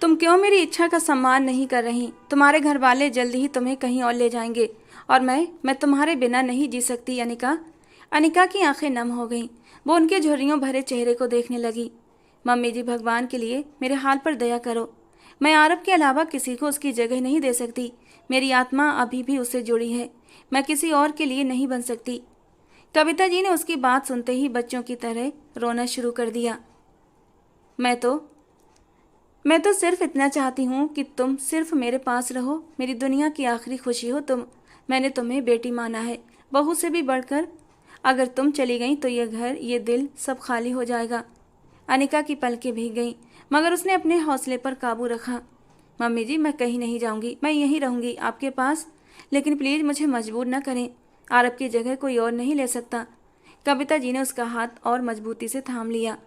तुम क्यों मेरी इच्छा का सम्मान नहीं कर रही? तुम्हारे घर वाले जल्दी ही तुम्हें कहीं और ले जाएंगे और मैं तुम्हारे बिना नहीं जी सकती। अनिका। अनिका की आंखें नम हो गईं। वो उनके झुर्रियों भरे चेहरे को देखने लगी। मम्मी जी, भगवान के लिए मेरे हाल पर दया करो। मैं आरब के अलावा किसी को उसकी जगह नहीं दे सकती। मेरी आत्मा अभी भी उससे जुड़ी है। मैं किसी और के लिए नहीं बन सकती। कविता जी ने उसकी बात सुनते ही बच्चों की तरह रोना शुरू कर दिया। मैं तो सिर्फ इतना चाहती हूँ कि तुम सिर्फ मेरे पास रहो। मेरी दुनिया की आखिरी खुशी हो तुम। मैंने तुम्हें बेटी माना है, बहू से भी बढ़कर। अगर तुम चली गई तो ये घर, ये दिल सब खाली हो जाएगा। अनिका की पलकें भीग गईं, मगर उसने अपने हौसले पर काबू रखा। मम्मी जी, मैं कहीं नहीं जाऊंगी। मैं यहीं रहूंगी आपके पास। लेकिन प्लीज़ मुझे मजबूर न करें। आरब की जगह कोई और नहीं ले सकता। कविता जी ने उसका हाथ और मजबूती से थाम लिया,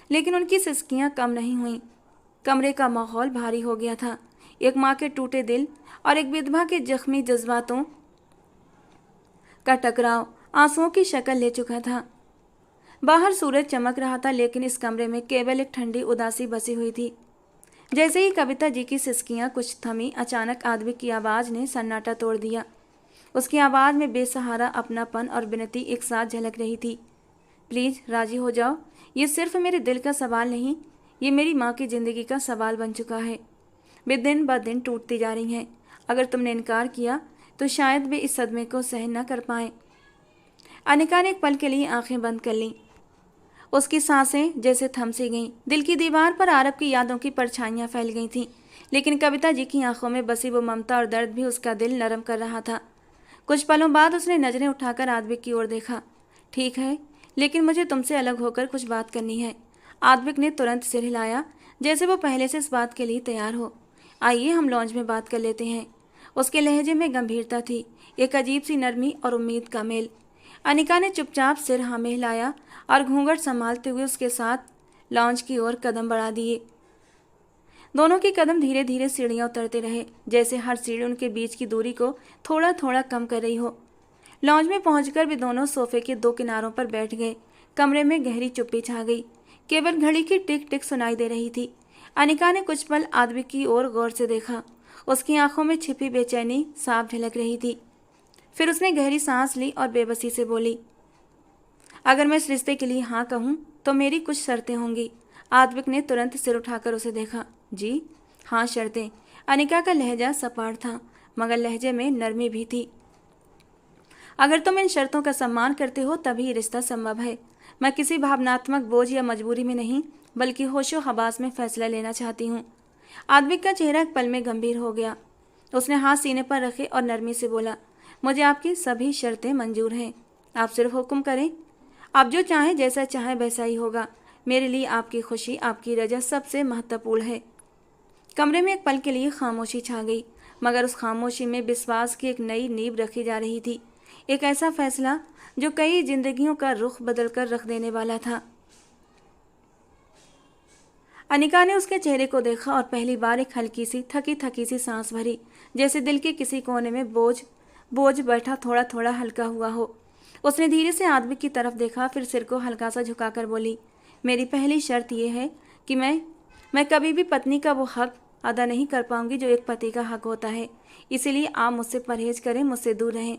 लेकिन उनकी सिसकियां कम नहीं हुईं। कमरे का माहौल भारी हो गया था। एक माँ के टूटे दिल और एक विधवा के जख्मी जज्बातों का टकराव आंसुओं की शक्ल ले चुका था। बाहर सूरज चमक रहा था, लेकिन इस कमरे में केवल एक ठंडी उदासी बसी हुई थी। जैसे ही कविता जी की सिसकियां कुछ थमी, अचानक आदमी की आवाज़ ने सन्नाटा तोड़ दिया। उसकी आवाज़ में बेसहारा अपनापन और विनती एक साथ झलक रही थी। प्लीज़ राजी हो जाओ। ये सिर्फ मेरे दिल का सवाल नहीं, ये मेरी माँ की ज़िंदगी का सवाल बन चुका है। वे दिन ब दिन टूटती जा रही हैं। अगर तुमने इनकार किया तो शायद वे इस सदमे को सहन न कर पाएं। अनिका ने एक पल के लिए आंखें बंद कर लीं। उसकी सांसें जैसे थम सी गईं। दिल की दीवार पर आरब की यादों की परछाइयाँ फैल गई थीं, लेकिन कविता जी की आंखों में बसी वो ममता और दर्द भी उसका दिल नरम कर रहा था। कुछ पलों बाद उसने नज़रें उठाकर आदविक की ओर देखा। ठीक है, लेकिन मुझे तुमसे अलग होकर कुछ बात करनी है। आदविक ने तुरंत सिर हिलाया, जैसे वो पहले से इस बात के लिए तैयार हो। आइए हम लॉन्ज में बात कर लेते हैं। उसके लहजे में गंभीरता थी, एक अजीब सी नरमी और उम्मीद का मेल। अनिका ने चुपचाप सिर हाँ में हिलाया और घूंघट संभालते हुए उसके साथ लॉन्च की ओर कदम बढ़ा दिए। दोनों के कदम धीरे धीरे सीढ़ियां उतरते रहे, जैसे हर सीढ़ी उनके बीच की दूरी को थोड़ा थोड़ा कम कर रही हो। लॉन्ज में पहुंचकर वे दोनों सोफे के दो किनारों पर बैठ गए। कमरे में गहरी चुप्पी छा गई, केवल घड़ी की टिक टिक सुनाई दे रही थी। अनिका ने कुछ पल आदमी की ओर गौर से देखा, उसकी आंखों में छिपी बेचैनी साफ झलक रही थी। फिर उसने गहरी सांस ली और बेबसी से बोली, अगर मैं इस रिश्ते के लिए हाँ कहूँ तो मेरी कुछ शर्तें होंगी। आद्विक ने तुरंत सिर उठाकर उसे देखा। जी हाँ, शर्तें। अनिका का लहजा सपाट था, मगर लहजे में नरमी भी थी। अगर तुम इन शर्तों का सम्मान करते हो तभी ये रिश्ता संभव है। मैं किसी भावनात्मक बोझ या मजबूरी में नहीं, बल्कि होशो हवास में फैसला लेना चाहती हूँ। आद्विक का चेहरा एक पल में गंभीर हो गया। उसने हाथ सीने पर रखे और नरमी से बोला, मुझे आपकी सभी शर्तें मंजूर हैं। आप सिर्फ हुक्म करें। आप जो चाहें, जैसा चाहें वैसा ही होगा। मेरे लिए आपकी खुशी, आपकी रजा सबसे महत्वपूर्ण है। कमरे में एक पल के लिए खामोशी छा गई, मगर उस खामोशी में विश्वास की एक नई नींव रखी जा रही थी। एक ऐसा फैसला जो कई जिंदगियों का रुख बदलकर रख देने वाला था। अनिका ने उसके चेहरे को देखा और पहली बार एक हल्की सी थकी थकी सी सांस भरी, जैसे दिल के किसी कोने में बोझ बैठा थोड़ा थोड़ा हल्का हुआ हो। उसने धीरे से आदमी की तरफ देखा, फिर सिर को हल्का सा झुकाकर बोली, मेरी पहली शर्त यह है कि मैं कभी भी पत्नी का वो हक अदा नहीं कर पाऊंगी जो एक पति का हक होता है। इसीलिए आप मुझसे परहेज करें, मुझसे दूर रहें।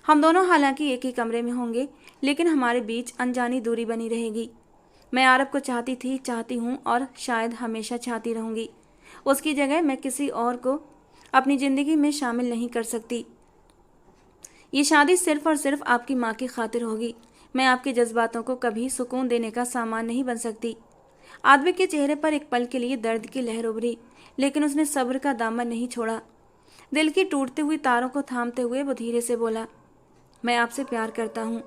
हम दोनों हालांकि एक ही कमरे में होंगे, लेकिन हमारे बीच अनजानी दूरी बनी रहेगी। मैं आरब को चाहती हूँ और शायद हमेशा चाहती रहूँगी। उसकी जगह मैं किसी और को अपनी ज़िंदगी में शामिल नहीं कर सकती। ये शादी सिर्फ और सिर्फ आपकी माँ की खातिर होगी। मैं आपके जज्बातों को कभी सुकून देने का सामान नहीं बन सकती। आदमी के चेहरे पर एक पल के लिए दर्द की लहर उभरी, लेकिन उसने सब्र का दामन नहीं छोड़ा। दिल की टूटती हुई तारों को थामते हुए वो धीरे से बोला, मैं आपसे प्यार करता हूँ।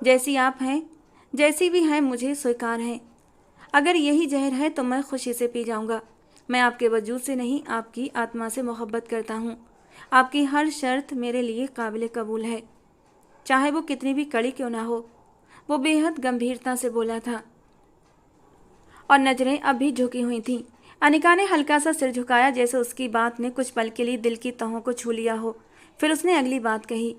जैसी आप हैं, जैसी भी हैं, मुझे स्वीकार है। अगर यही जहर है तो मैं खुशी से पी जाऊँगा। मैं आपके वजूद से नहीं, आपकी आत्मा से मोहब्बत करता हूँ। आपकी हर शर्त मेरे लिए काबिल कबूल है, चाहे वो कितनी भी कड़ी क्यों ना हो। वो बेहद गंभीरता से बोला था और नजरें अब भी झुकी हुई थीं। अनिका ने हल्का सा सिर झुकाया, जैसे उसकी बात ने कुछ पल के लिए दिल की तहों को छू लिया हो। फिर उसने अगली बात कही,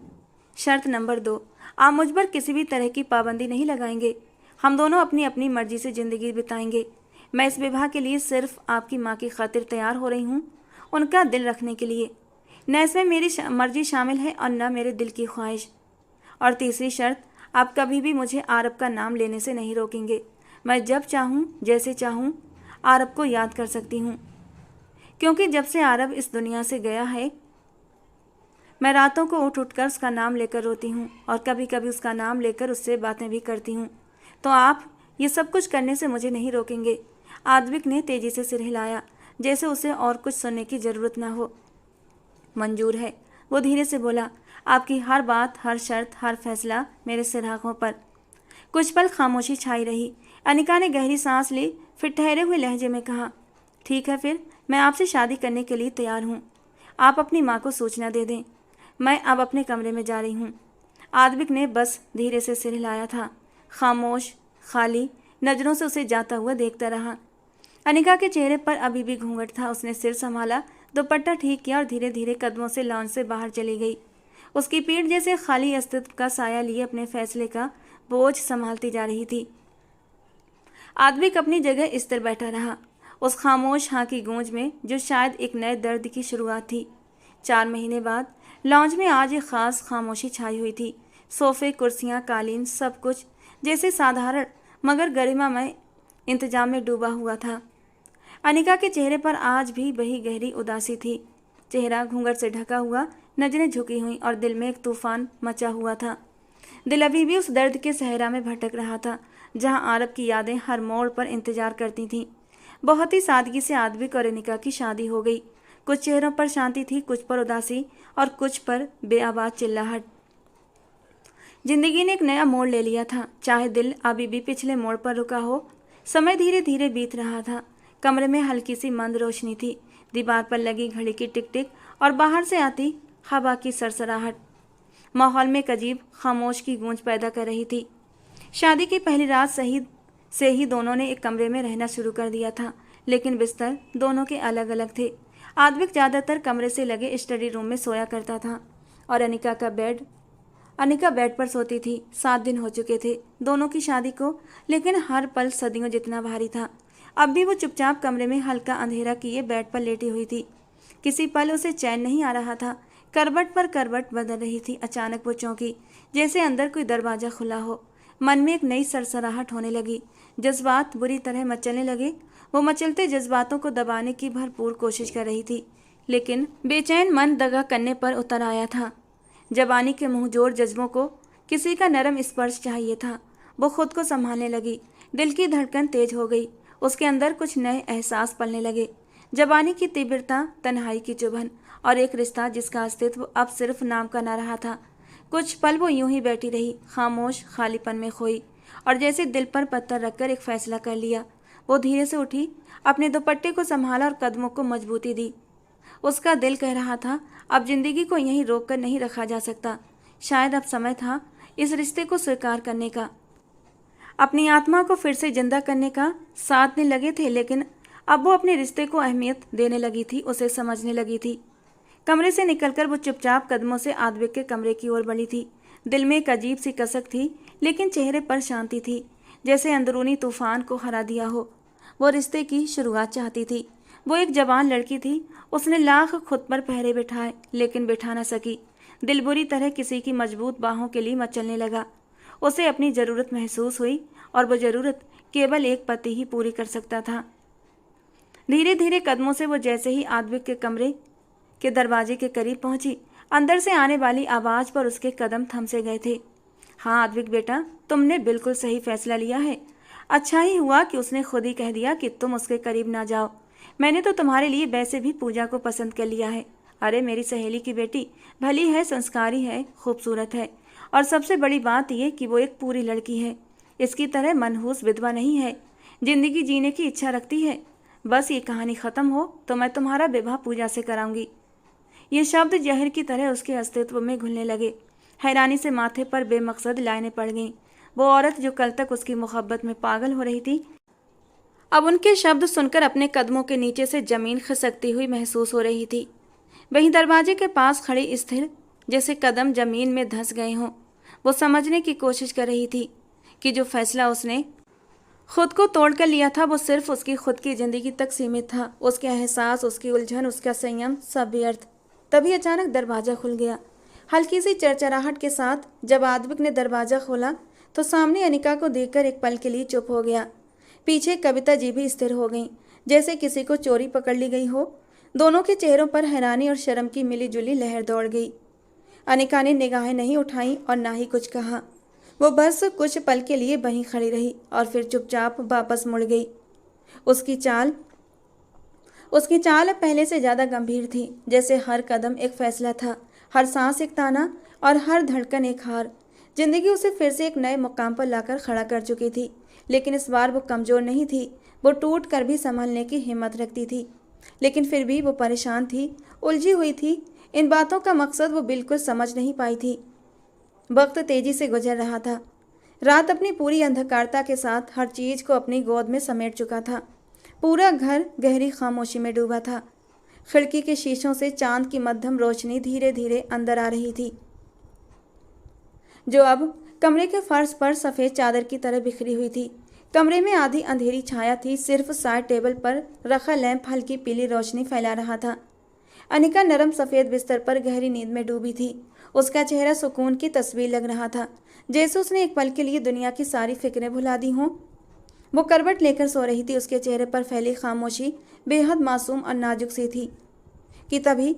शर्त नंबर 2, आप मुझ पर किसी भी तरह की पाबंदी नहीं लगाएंगे। हम दोनों अपनी अपनी मर्जी से ज़िंदगी बिताएंगे। मैं इस विवाह के लिए सिर्फ आपकी माँ की खातिर तैयार हो रही हूँ, उनका दिल रखने के लिए। न इसमें मेरी मर्जी शामिल है और न मेरे दिल की ख्वाहिश। और तीसरी शर्त, आप कभी भी मुझे आरब का नाम लेने से नहीं रोकेंगे। मैं जब चाहूँ, जैसे चाहूँ, आरब को याद कर सकती हूँ, क्योंकि जब से आरब इस दुनिया से गया है, मैं रातों को उठकर उसका नाम लेकर रोती हूँ और कभी कभी उसका नाम लेकर उससे बातें भी करती हूँ। तो आप ये सब कुछ करने से मुझे नहीं रोकेंगे। आद्विक ने तेजी से सिर हिलाया, जैसे उसे और कुछ सुनने की जरूरत ना हो। मंजूर है, वो धीरे से बोला। आपकी हर बात, हर शर्त, हर फैसला मेरे सिरागों पर। कुछ पल खामोशी छाई रही। अनिका ने गहरी सांस ली, फिर ठहरे हुए लहजे में कहा, ठीक है, फिर मैं आपसे शादी करने के लिए तैयार हूँ। आप अपनी माँ को सूचना दे दें। मैं अब अपने कमरे में जा रही हूँ। आद्विक ने बस धीरे से सिर हिलाया था, खामोश, खाली नज़रों से उसे जाता हुआ देखता रहा। अनिका के चेहरे पर अभी भी घूंघट था। उसने सिर संभाला, दुपट्टा ठीक किया और धीरे धीरे कदमों से लॉन्च से बाहर चली गई। उसकी पीठ जैसे खाली अस्तित्व का साया लिए अपने फैसले का बोझ संभालती जा रही थी। आद्विक अपनी जगह स्थिर बैठा रहा, उस खामोश हाँ की गूंज में जो शायद एक नए दर्द की शुरुआत थी। 4 महीने बाद लॉन्ज में आज एक खास खामोशी छाई हुई थी। सोफे, कुर्सियाँ, कालीन, सब कुछ जैसे साधारण मगर गरिमामय इंतजाम में डूबा हुआ था। अनिका के चेहरे पर आज भी वही गहरी उदासी थी। चेहरा घूंघट से ढका हुआ, नजरें झुकी हुई और दिल में एक तूफान मचा हुआ था। दिल अभी भी उस दर्द के सहरा में भटक रहा था, जहां आरब की यादें हर मोड़ पर इंतजार करती थीं। बहुत ही सादगी से आद्विक और अनिका की शादी हो गई। कुछ चेहरों पर शांति थी, कुछ पर उदासी और कुछ पर बेआवाज चिल्लाहट। जिंदगी ने एक नया मोड़ ले लिया था, चाहे दिल अभी भी पिछले मोड़ पर रुका हो। समय धीरे धीरे बीत रहा था। कमरे में हल्की सी मंद रोशनी थी। दीवार पर लगी घड़ी की टिक टिक और बाहर से आती हवा की सरसराहट माहौल में एक अजीब खामोश की गूंज पैदा कर रही थी। शादी की पहली रात से ही दोनों ने एक कमरे में रहना शुरू कर दिया था, लेकिन बिस्तर दोनों के अलग अलग थे। आद्विक ज़्यादातर कमरे से लगे स्टडी रूम में सोया करता था और अनिका बेड पर सोती थी। 7 दिन हो चुके थे दोनों की शादी को, लेकिन हर पल सदियों जितना भारी था। अब भी वो चुपचाप कमरे में हल्का अंधेरा किए बेड पर लेटी हुई थी। किसी पल उसे चैन नहीं आ रहा था। करवट पर करवट बदल रही थी। अचानक वो चौंकी, जैसे अंदर कोई दरवाजा खुला हो। मन में एक नई सरसराहट होने लगी। जज्बात बुरी तरह मचलने लगे। वो मचलते जज्बातों को दबाने की भरपूर कोशिश कर रही थी, लेकिन बेचैन मन दगा करने पर उतर आया था। जबानी के मुंहजोर जज्बों को किसी का नरम स्पर्श चाहिए था। वो खुद को संभालने लगी। दिल की धड़कन तेज हो गई। उसके अंदर कुछ नए एहसास पलने लगे। जबानी की तीव्रता, तन्हाई की चुभन और एक रिश्ता जिसका अस्तित्व अब सिर्फ नाम का न रहा था। कुछ पल वो यूं ही बैठी रही, खामोश, खालीपन में खोई, और जैसे दिल पर पत्थर रखकर एक फैसला कर लिया। वो धीरे से उठी, अपने दुपट्टे को संभाला और कदमों को मजबूती दी। उसका दिल कह रहा था, अब जिंदगी को यहीं रोक कर नहीं रखा जा सकता। शायद अब समय था इस रिश्ते को स्वीकार करने का, अपनी आत्मा को फिर से जिंदा करने का। 7 दिन लगे थे, लेकिन अब वो अपने रिश्ते को अहमियत देने लगी थी, उसे समझने लगी थी। कमरे से निकलकर वो चुपचाप कदमों से आद्विक के कमरे की ओर बढ़ी थी। दिल में एक अजीब सी कसक थी, लेकिन चेहरे पर शांति थी, जैसे अंदरूनी तूफान को हरा दिया हो। वो रिश्ते की शुरुआत चाहती थी। वो एक जवान लड़की थी। उसने लाख खुद पर पहरे बिठाए, लेकिन बिठा न सकी। दिल बुरी तरह किसी की मजबूत बाहों के लिए मचलने लगा। उसे अपनी ज़रूरत महसूस हुई, और वो ज़रूरत केवल एक पति ही पूरी कर सकता था। धीरे धीरे कदमों से वो जैसे ही आद्विक के कमरे के दरवाजे के करीब पहुंची, अंदर से आने वाली आवाज़ पर उसके कदम थम से गए थे। हाँ आद्विक बेटा, तुमने बिल्कुल सही फैसला लिया है। अच्छा ही हुआ कि उसने खुद ही कह दिया कि तुम उसके करीब ना जाओ। मैंने तो तुम्हारे लिए वैसे भी पूजा को पसंद कर लिया है। अरे मेरी सहेली की बेटी भली है, संस्कारी है, खूबसूरत है, और सबसे बड़ी बात यह कि वो एक पूरी लड़की है। इसकी तरह मनहूस विधवा नहीं है। जिंदगी जीने की इच्छा रखती है। बस ये कहानी ख़त्म हो तो मैं तुम्हारा विवाह पूजा से कराऊंगी। ये शब्द जहर की तरह उसके अस्तित्व में घुलने लगे। हैरानी से माथे पर बेमकसद लाइनें पड़ गईं। वो औरत जो कल तक उसकी मोहब्बत में पागल हो रही थी, अब उनके शब्द सुनकर अपने कदमों के नीचे से जमीन खिसकती हुई महसूस हो रही थी। वहीं दरवाजे के पास खड़ी स्थिर, जैसे कदम जमीन में धंस गए हों। वो समझने की कोशिश कर रही थी कि जो फैसला उसने खुद को तोड़कर लिया था वो सिर्फ उसकी खुद की जिंदगी तक सीमित था। उसके एहसास, उसकी उलझन, उसका संयम, सब व्यर्थ। तभी अचानक दरवाज़ा खुल गया, हल्की सी चरचराहट के साथ। जब आद्विक ने दरवाज़ा खोला तो सामने अनिका को देखकर एक पल के लिए चुप हो गया। पीछे कविता जी भी स्थिर हो गईं, जैसे किसी को चोरी पकड़ ली गई हो। दोनों के चेहरों पर हैरानी और शर्म की मिलीजुली लहर दौड़ गई। अनिका ने निगाहें नहीं उठाई और ना ही कुछ कहा। वो बस कुछ पल के लिए वहीं खड़ी रही और फिर चुपचाप वापस मुड़ गई। उसकी चाल अब पहले से ज़्यादा गंभीर थी, जैसे हर कदम एक फैसला था, हर सांस एक ताना और हर धड़कन एक हार। जिंदगी उसे फिर से एक नए मुकाम पर लाकर खड़ा कर चुकी थी, लेकिन इस बार वो कमज़ोर नहीं थी। वो टूट कर भी संभलने की हिम्मत रखती थी, लेकिन फिर भी वो परेशान थी, उलझी हुई थी। इन बातों का मकसद वो बिल्कुल समझ नहीं पाई थी। वक्त तेजी से गुजर रहा था। रात अपनी पूरी अंधकारता के साथ हर चीज़ को अपनी गोद में समेट चुका था। पूरा घर गहरी खामोशी में डूबा था। खिड़की के शीशों से चांद की मध्यम रोशनी धीरे धीरे अंदर आ रही थी, जो अब कमरे के फर्श पर सफ़ेद चादर की तरह बिखरी हुई थी। कमरे में आधी अंधेरी छाया थी। सिर्फ साइड टेबल पर रखा लैंप हल्की पीली रोशनी फैला रहा था। अनिका नरम सफ़ेद बिस्तर पर गहरी नींद में डूबी थी। उसका चेहरा सुकून की तस्वीर लग रहा था, जैसे उसने एक पल के लिए दुनिया की सारी फिक्रें भुला दी हों। वो करवट लेकर सो रही थी। उसके चेहरे पर फैली खामोशी बेहद मासूम और नाजुक सी थी कि तभी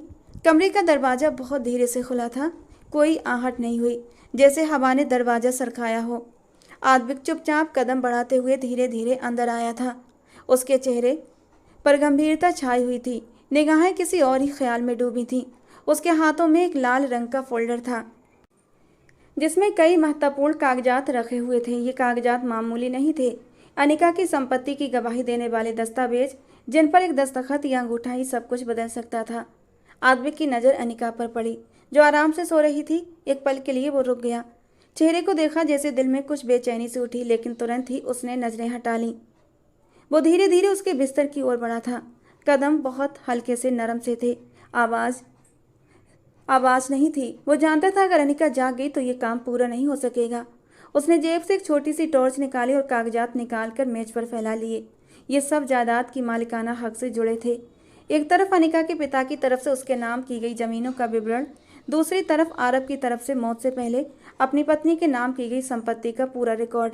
कमरे का दरवाज़ा बहुत धीरे से खुला था। कोई आहट नहीं हुई, जैसे हवा ने दरवाज़ा सरकाया हो। आद्विक चुपचाप कदम बढ़ाते हुए धीरे धीरे अंदर आया था। उसके चेहरे पर गंभीरता छाई हुई थी, निगाहें किसी और ही ख्याल में डूबी थीं। उसके हाथों में एक लाल रंग का फोल्डर था, जिसमें कई महत्वपूर्ण कागजात रखे हुए थे। ये कागजात मामूली नहीं थे। अनिका की संपत्ति की गवाही देने वाले दस्तावेज, जिन पर एक दस्तखत या अंगूठा ही सब कुछ बदल सकता था। आद्विक की नज़र अनिका पर पड़ी, जो आराम से सो रही थी। एक पल के लिए वो रुक गया, चेहरे को देखा, जैसे दिल में कुछ बेचैनी से उठी, लेकिन तुरंत ही उसने नजरें हटा लीं। वो धीरे धीरे उसके बिस्तर की ओर बढ़ा था। कदम बहुत हल्के से, नरम से थे। आवाज नहीं थी। वो जानता था अगर अनिका जाग गई तो ये काम पूरा नहीं हो सकेगा। उसने जेब से एक छोटी सी टॉर्च निकाली और कागजात निकालकर मेज पर फैला लिए। ये सब जायदाद की मालिकाना हक से जुड़े थे। एक तरफ अनिका के पिता की तरफ से उसके नाम की गई जमीनों का विवरण, दूसरी तरफ आरब की तरफ से मौत से पहले अपनी पत्नी के नाम की गई संपत्ति का पूरा रिकॉर्ड।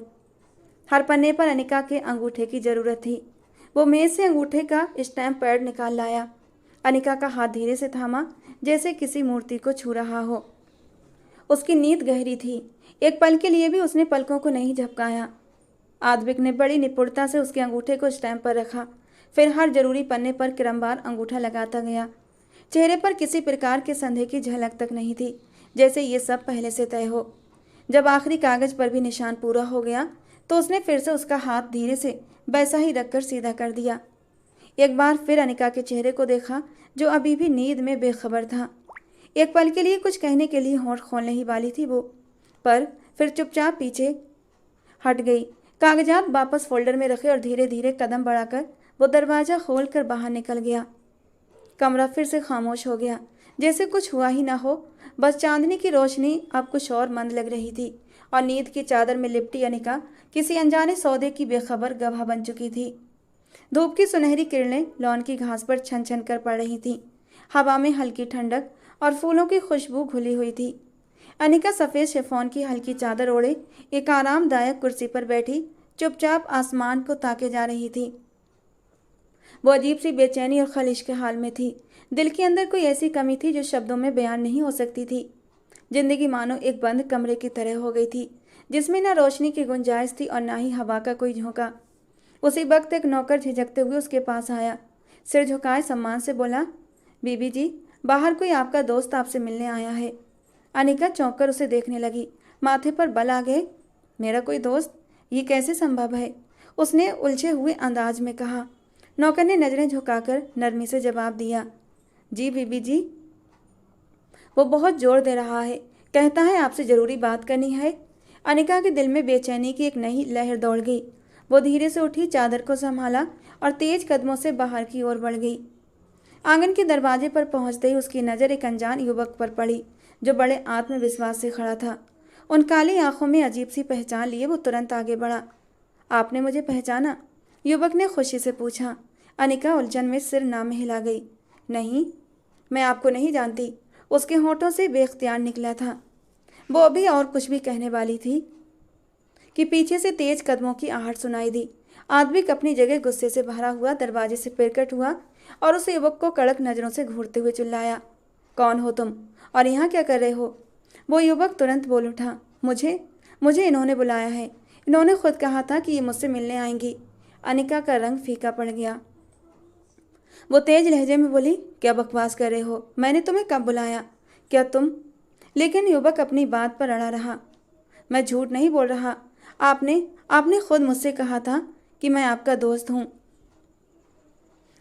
हर पन्ने पर अनिका के अंगूठे की जरूरत थी। वो मेज से अंगूठे का स्टैम्प पैड निकाल लाया। अनिका का हाथ धीरे से थामा, जैसे किसी मूर्ति को छू रहा हो। उसकी नींद गहरी थी। एक पल के लिए भी उसने पलकों को नहीं झपकाया। आद्विक ने बड़ी निपुणता से उसके अंगूठे को स्टैम्प पर रखा, फिर हर जरूरी पन्ने पर क्रमवार अंगूठा लगाता गया। चेहरे पर किसी प्रकार के संदेह की झलक तक नहीं थी, जैसे ये सब पहले से तय हो। जब आखिरी कागज पर भी निशान पूरा हो गया तो उसने फिर से उसका हाथ धीरे से वैसा ही रखकर सीधा कर दिया। एक बार फिर अनिका के चेहरे को देखा, जो अभी भी नींद में बेखबर था। एक पल के लिए कुछ कहने के लिए होंठ खोलने ही वाली थी वो, पर फिर चुपचाप पीछे हट गई। कागजात वापस फोल्डर में रखे और धीरे धीरे कदम बढ़ाकर वो दरवाज़ा खोलकर बाहर निकल गया। कमरा फिर से खामोश हो गया, जैसे कुछ हुआ ही ना हो। बस चांदनी की रोशनी अब कुछ और मंद लग रही थी और नींद की चादर में लिपटी अनिका किसी अनजाने सौदे की बेखबर गवाह बन चुकी थी। धूप की सुनहरी किरणें लॉन की घास पर छन छन कर पड़ रही थीं। हवा में हल्की ठंडक और फूलों की खुशबू घुली हुई थी। अनिका सफ़ेद शिफॉन की हल्की चादर ओढ़े एक आरामदायक कुर्सी पर बैठी चुपचाप आसमान को ताके जा रही थी। वो अजीब सी बेचैनी और खलिश के हाल में थी। दिल के अंदर कोई ऐसी कमी थी जो शब्दों में बयान नहीं हो सकती थी। जिंदगी मानो एक बंद कमरे की तरह हो गई थी, जिसमें न रोशनी की गुंजाइश थी और ना ही हवा का कोई झोंका। उसी वक्त एक नौकर झिझकते हुए उसके पास आया, सिर झुकाए सम्मान से बोला, बीबी जी, बाहर कोई आपका दोस्त आपसे मिलने आया है। अनिका चौंक कर उसे देखने लगी। माथे पर बल आ गए। मेरा कोई दोस्त? ये कैसे संभव है? उसने उलझे हुए अंदाज में कहा। नौकर ने नजरें झुकाकर नरमी से जवाब दिया, जी बीबी जी। वो बहुत जोर दे रहा है, कहता है आपसे ज़रूरी बात करनी है। अनिका के दिल में बेचैनी की एक नई लहर दौड़ गई। वो धीरे से उठी, चादर को संभाला और तेज कदमों से बाहर की ओर बढ़ गई। आंगन के दरवाजे पर पहुंचते ही उसकी नज़र एक अनजान युवक पर पड़ी, जो बड़े आत्मविश्वास से खड़ा था। उन काली आंखों में अजीब सी पहचान लिए वो तुरंत आगे बढ़ा। आपने मुझे पहचाना? युवक ने खुशी से पूछा। अनिका उलझन में सिर ना में हिला गई। नहीं, मैं आपको नहीं जानती। उसके होठों से बेख्तियार निकला था। वो अभी और कुछ भी कहने वाली थी कि पीछे से तेज कदमों की आहट सुनाई दी। आद्विक अपनी जगह गुस्से से भरा हुआ दरवाजे से पिरकट हुआ और उस युवक को कड़क नज़रों से घूरते हुए चिल्लाया, कौन हो तुम और यहाँ क्या कर रहे हो? वो युवक तुरंत बोल उठा, मुझे इन्होंने बुलाया है। इन्होंने खुद कहा था कि ये मुझसे मिलने आएंगी। अनिका का रंग फीका पड़ गया। वो तेज लहजे में बोली, क्या बकवास कर रहे हो? मैंने तुम्हें कब बुलाया? क्या तुम? लेकिन युवक अपनी बात पर अड़ा रहा। मैं झूठ नहीं बोल रहा। आपने खुद मुझसे कहा था कि मैं आपका दोस्त हूँ।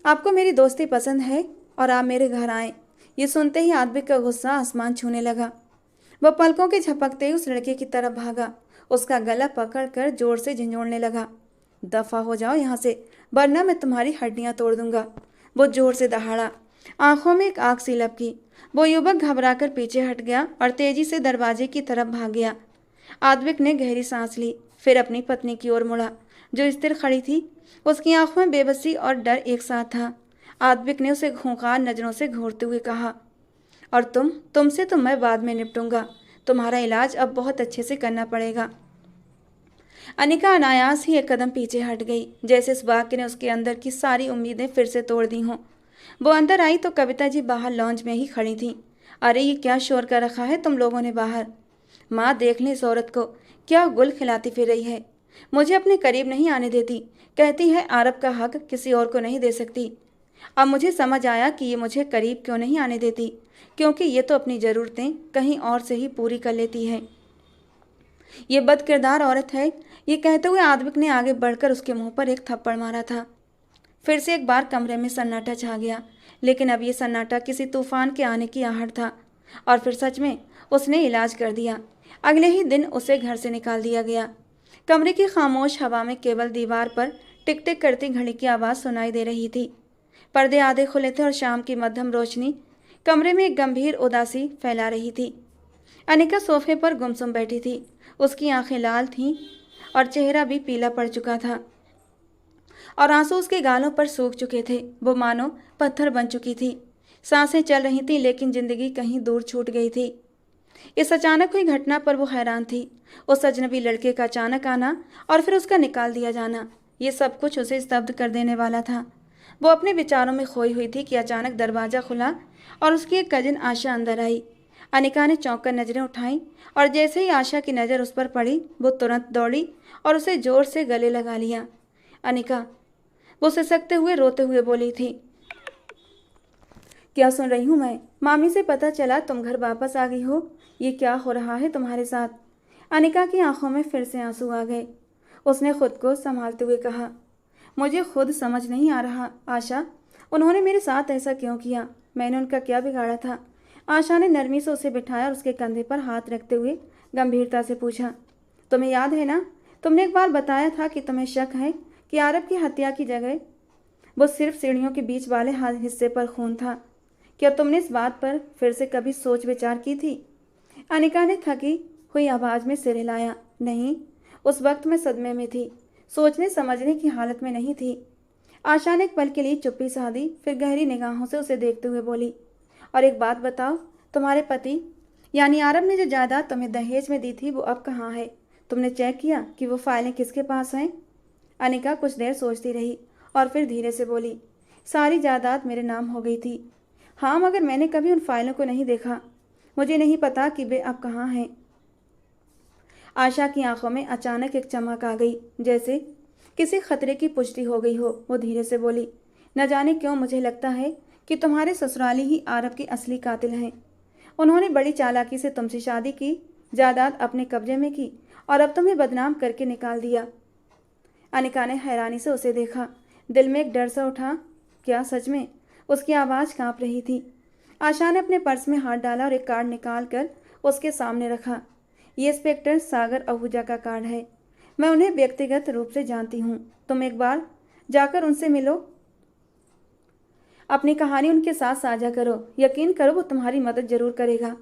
आपको मेरी दोस्ती पसंद है और आप मेरे घर आए। ये सुनते ही आद्विक का गुस्सा आसमान छूने लगा। वह पलकों के झपकते ही उस लड़के की तरफ भागा, उसका गला पकड़कर जोर से झंझोड़ने लगा। दफा हो जाओ यहाँ से, वरना मैं तुम्हारी हड्डियाँ तोड़ दूंगा। वो जोर से दहाड़ा। आंखों में एक आग सी लपकी। वो युवक घबराकर पीछे हट गया और तेजी से दरवाजे की तरफ भाग गया। आद्विक ने गहरी सांस ली, फिर अपनी पत्नी की ओर मुड़ा, जो स्थिर खड़ी थी। उसकी आंखों में बेबसी और डर एक साथ था। आद्विक ने उसे खूंखार नजरों से घूरते हुए कहा, और तुमसे तो मैं बाद में निपटूंगा। तुम्हारा इलाज अब बहुत अच्छे से करना पड़ेगा। अनिका अनायास ही एक कदम पीछे हट गई, जैसे इस वाक्य ने उसके अंदर की सारी उम्मीदें फिर से तोड़ दी हों। वो अंदर आई तो कविता जी बाहर लॉन्ज में ही खड़ी थी। अरे ये क्या शोर कर रखा है तुम लोगों ने बाहर? माँ देख ले इस औरत को, क्या गुल खिलाती फिर रही है। मुझे अपने करीब नहीं आने देती, कहती है आरब का हक किसी और को नहीं दे सकती। अब मुझे समझ आया कि ये मुझे करीब क्यों नहीं आने देती, क्योंकि ये तो अपनी ज़रूरतें कहीं और से ही पूरी कर लेती है। ये बदकिरदार औरत है। ये कहते हुए आद्विक ने आगे बढ़कर उसके मुंह पर एक थप्पड़ मारा था। फिर से एक बार कमरे में सन्नाटा छा गया, लेकिन अब ये सन्नाटा किसी तूफान के आने की आहट था और फिर सच में उसने इलाज कर दिया। अगले ही दिन उसे घर से निकाल दिया गया। कमरे की खामोश हवा में केवल दीवार पर टिक टिक करती घड़ी की आवाज़ सुनाई दे रही थी। पर्दे आधे खुले थे और शाम की मध्यम रोशनी कमरे में एक गंभीर उदासी फैला रही थी। अनिका सोफे पर गुमसुम बैठी थी। उसकी आंखें लाल थीं और चेहरा भी पीला पड़ चुका था और आंसू उसके गालों पर सूख चुके थे। वो मानो पत्थर बन चुकी थी। सांसें चल रही थीं लेकिन जिंदगी कहीं दूर छूट गई थी। इस अचानक हुई घटना पर वो हैरान थी। उस अजनबी लड़के का अचानक आना और फिर उसका निकाल दिया जाना, ये सब कुछ उसे स्तब्ध कर देने वाला था। वो अपने विचारों में खोई हुई थी कि अचानक दरवाज़ा खुला और उसकी एक कजिन आशा अंदर आई। अनिका ने चौंक कर नज़रें उठाईं और जैसे ही आशा की नज़र उस पर पड़ी वो तुरंत दौड़ी और उसे ज़ोर से गले लगा लिया। अनिका, वो सिसकते हुए रोते हुए बोली थी, क्या सुन रही हूँ मैं? मामी से पता चला तुम घर वापस आ गई हो। ये क्या हो रहा है तुम्हारे साथ? अनिका की आंखों में फिर से आंसू आ गए। उसने खुद को संभालते हुए कहा, मुझे खुद समझ नहीं आ रहा आशा, उन्होंने मेरे साथ ऐसा क्यों किया? मैंने उनका क्या बिगाड़ा था? आशा ने नरमी से उसे बिठाया और उसके कंधे पर हाथ रखते हुए गंभीरता से पूछा, तुम्हें याद है ना, तुमने एक बार बताया था कि तुम्हें शक है कि आरब की हत्या की जगह वो सिर्फ सीढ़ियों के बीच वाले हिस्से पर खून था। क्या तुमने इस बात पर फिर से कभी सोच विचार की थी? अनिका ने थकी हुई आवाज़ में सिर हिलाया। नहीं, उस वक्त मैं सदमे में थी, सोचने समझने की हालत में नहीं थी। आशा ने एक पल के लिए चुप्पी साधी, फिर गहरी निगाहों से उसे देखते हुए बोली, और एक बात बताओ, तुम्हारे पति यानी आरब ने जो जायदाद तुम्हें दहेज में दी थी वो अब कहाँ है? तुमने चेक किया कि वो फाइलें किसके पास हैं? अनिका कुछ देर सोचती रही और फिर धीरे से बोली, सारी जायदाद मेरे नाम हो गई थी। हाँ, मगर मैंने कभी उन फाइलों को नहीं देखा। मुझे नहीं पता कि वे अब कहाँ हैं। आशा की आंखों में अचानक एक चमक आ गई, जैसे किसी खतरे की पुष्टि हो गई हो। वो धीरे से बोली, न जाने क्यों मुझे लगता है कि तुम्हारे ससुराली ही आरब की असली कातिल हैं। उन्होंने बड़ी चालाकी से तुमसे शादी की, जायदाद अपने कब्जे में की और अब तुम्हें बदनाम करके निकाल दिया। अनिका ने हैरानी से उसे देखा। दिल में एक डर सा उठा। क्या सच में? उसकी आवाज़ कांप रही थी। आशा ने अपने पर्स में हाथ डाला और एक कार्ड निकाल कर उसके सामने रखा। ये इंस्पेक्टर सागर आहूजा का कार्ड है। मैं उन्हें व्यक्तिगत रूप से जानती हूँ। तुम एक बार जाकर उनसे मिलो, अपनी कहानी उनके साथ साझा करो। यकीन करो वो तुम्हारी मदद जरूर करेगा।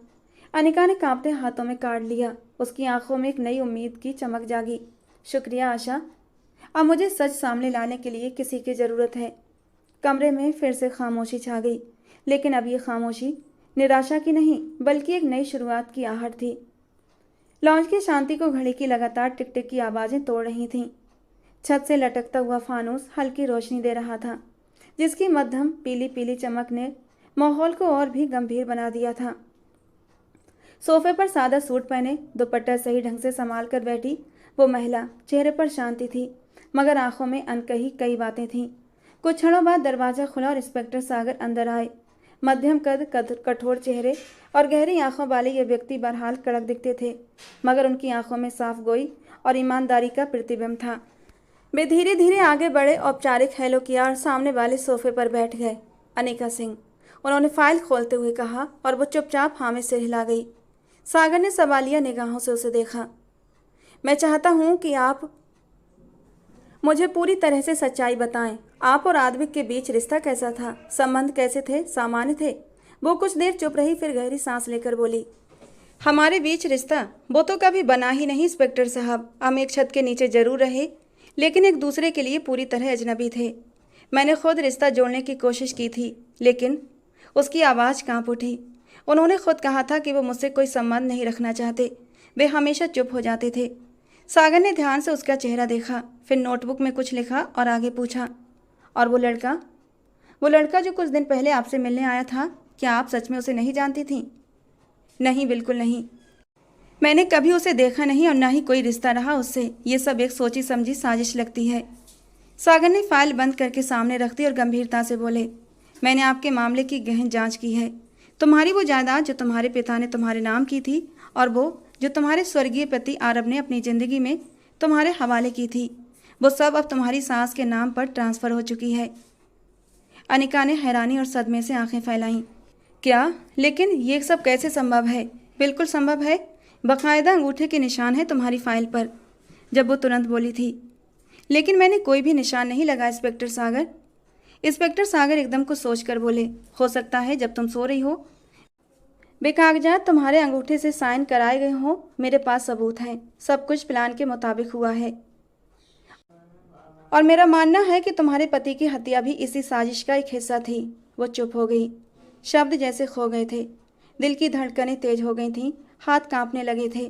अनिका ने कांपते हाथों में कार्ड लिया। उसकी आंखों में एक नई उम्मीद की चमक जागी। शुक्रिया आशा, अब मुझे सच सामने लाने के लिए किसी की ज़रूरत है। कमरे में फिर से खामोशी छा गई, लेकिन अब ये खामोशी निराशा की नहीं बल्कि एक नई शुरुआत की आहट थी। लॉन्च की शांति को घड़ी की लगातार टिक टिक की आवाज़ें तोड़ रही थीं। छत से लटकता हुआ फानूस हल्की रोशनी दे रहा था, जिसकी मध्यम पीली पीली चमक ने माहौल को और भी गंभीर बना दिया था। सोफे पर सादा सूट पहने, दुपट्टा सही ढंग से संभाल कर बैठी वो महिला, चेहरे पर शांति थी मगर आंखों में अनकही कई बातें थीं। कुछ क्षणों बाद दरवाज़ा खुला और इंस्पेक्टर सागर अंदर आए। मध्यम कद, कठोर चेहरे और गहरी आंखों वाले ये व्यक्ति बहरहाल कड़क दिखते थे, मगर उनकी आंखों में साफ गोई और ईमानदारी का प्रतिबिंब था। वे धीरे धीरे आगे बढ़े, औपचारिक हेलो किया और सामने वाले सोफे पर बैठ गए। अनिका सिंह, उन्होंने फाइल खोलते हुए कहा और वो चुपचाप हाँ में सिर हिला गई। सागर ने सवालिया निगाहों से उसे देखा। मैं चाहता हूँ कि आप मुझे पूरी तरह से सच्चाई बताएं। आप और आदविक के बीच रिश्ता कैसा था? संबंध कैसे थे? सामान्य थे? वो कुछ देर चुप रही, फिर गहरी सांस लेकर बोली, हमारे बीच रिश्ता वो तो कभी बना ही नहीं इंस्पेक्टर साहब। हम एक छत के नीचे जरूर रहे, लेकिन एक दूसरे के लिए पूरी तरह अजनबी थे। मैंने खुद रिश्ता जोड़ने की कोशिश की थी, लेकिन उसकी आवाज़ कांप उठी। उन्होंने खुद कहा था कि वो मुझसे कोई संबंध नहीं रखना चाहते। वे हमेशा चुप हो जाते थे। सागर ने ध्यान से उसका चेहरा देखा, फिर नोटबुक में कुछ लिखा और आगे पूछा, और वो लड़का जो कुछ दिन पहले आपसे मिलने आया था, क्या आप सच में उसे नहीं जानती थीं? नहीं, बिल्कुल नहीं। मैंने कभी उसे देखा नहीं और ना ही कोई रिश्ता रहा उससे। ये सब एक सोची समझी साजिश लगती है। सागर ने फाइल बंद करके सामने रख दी और गंभीरता से बोले, मैंने आपके मामले की गहन जांच की है। तुम्हारी वो जायदाद जो तुम्हारे पिता ने तुम्हारे नाम की थी और वो जो तुम्हारे स्वर्गीय पति आरब ने अपनी ज़िंदगी में तुम्हारे हवाले की थी, वो सब अब तुम्हारी सास के नाम पर ट्रांसफ़र हो चुकी है। अनिका ने हैरानी और सदमे से आंखें फैलाईं। क्या? लेकिन ये सब कैसे संभव है? बिल्कुल संभव है, बाकायदा अंगूठे के निशान है तुम्हारी फाइल पर। जब वो तुरंत बोली थी। लेकिन मैंने कोई भी निशान नहीं लगा इंस्पेक्टर सागर। इंस्पेक्टर सागर एकदम कुछ सोचकर बोले, हो सकता है जब तुम सो रही हो बेकागजात तुम्हारे अंगूठे से साइन कराए गए हो। मेरे पास सबूत हैं, सब कुछ प्लान के मुताबिक हुआ है और मेरा मानना है कि तुम्हारे पति की हत्या भी इसी साजिश का एक हिस्सा थी। वो चुप हो गई, शब्द जैसे खो गए थे, दिल की धड़कनें तेज हो गई थीं, हाथ कांपने लगे थे।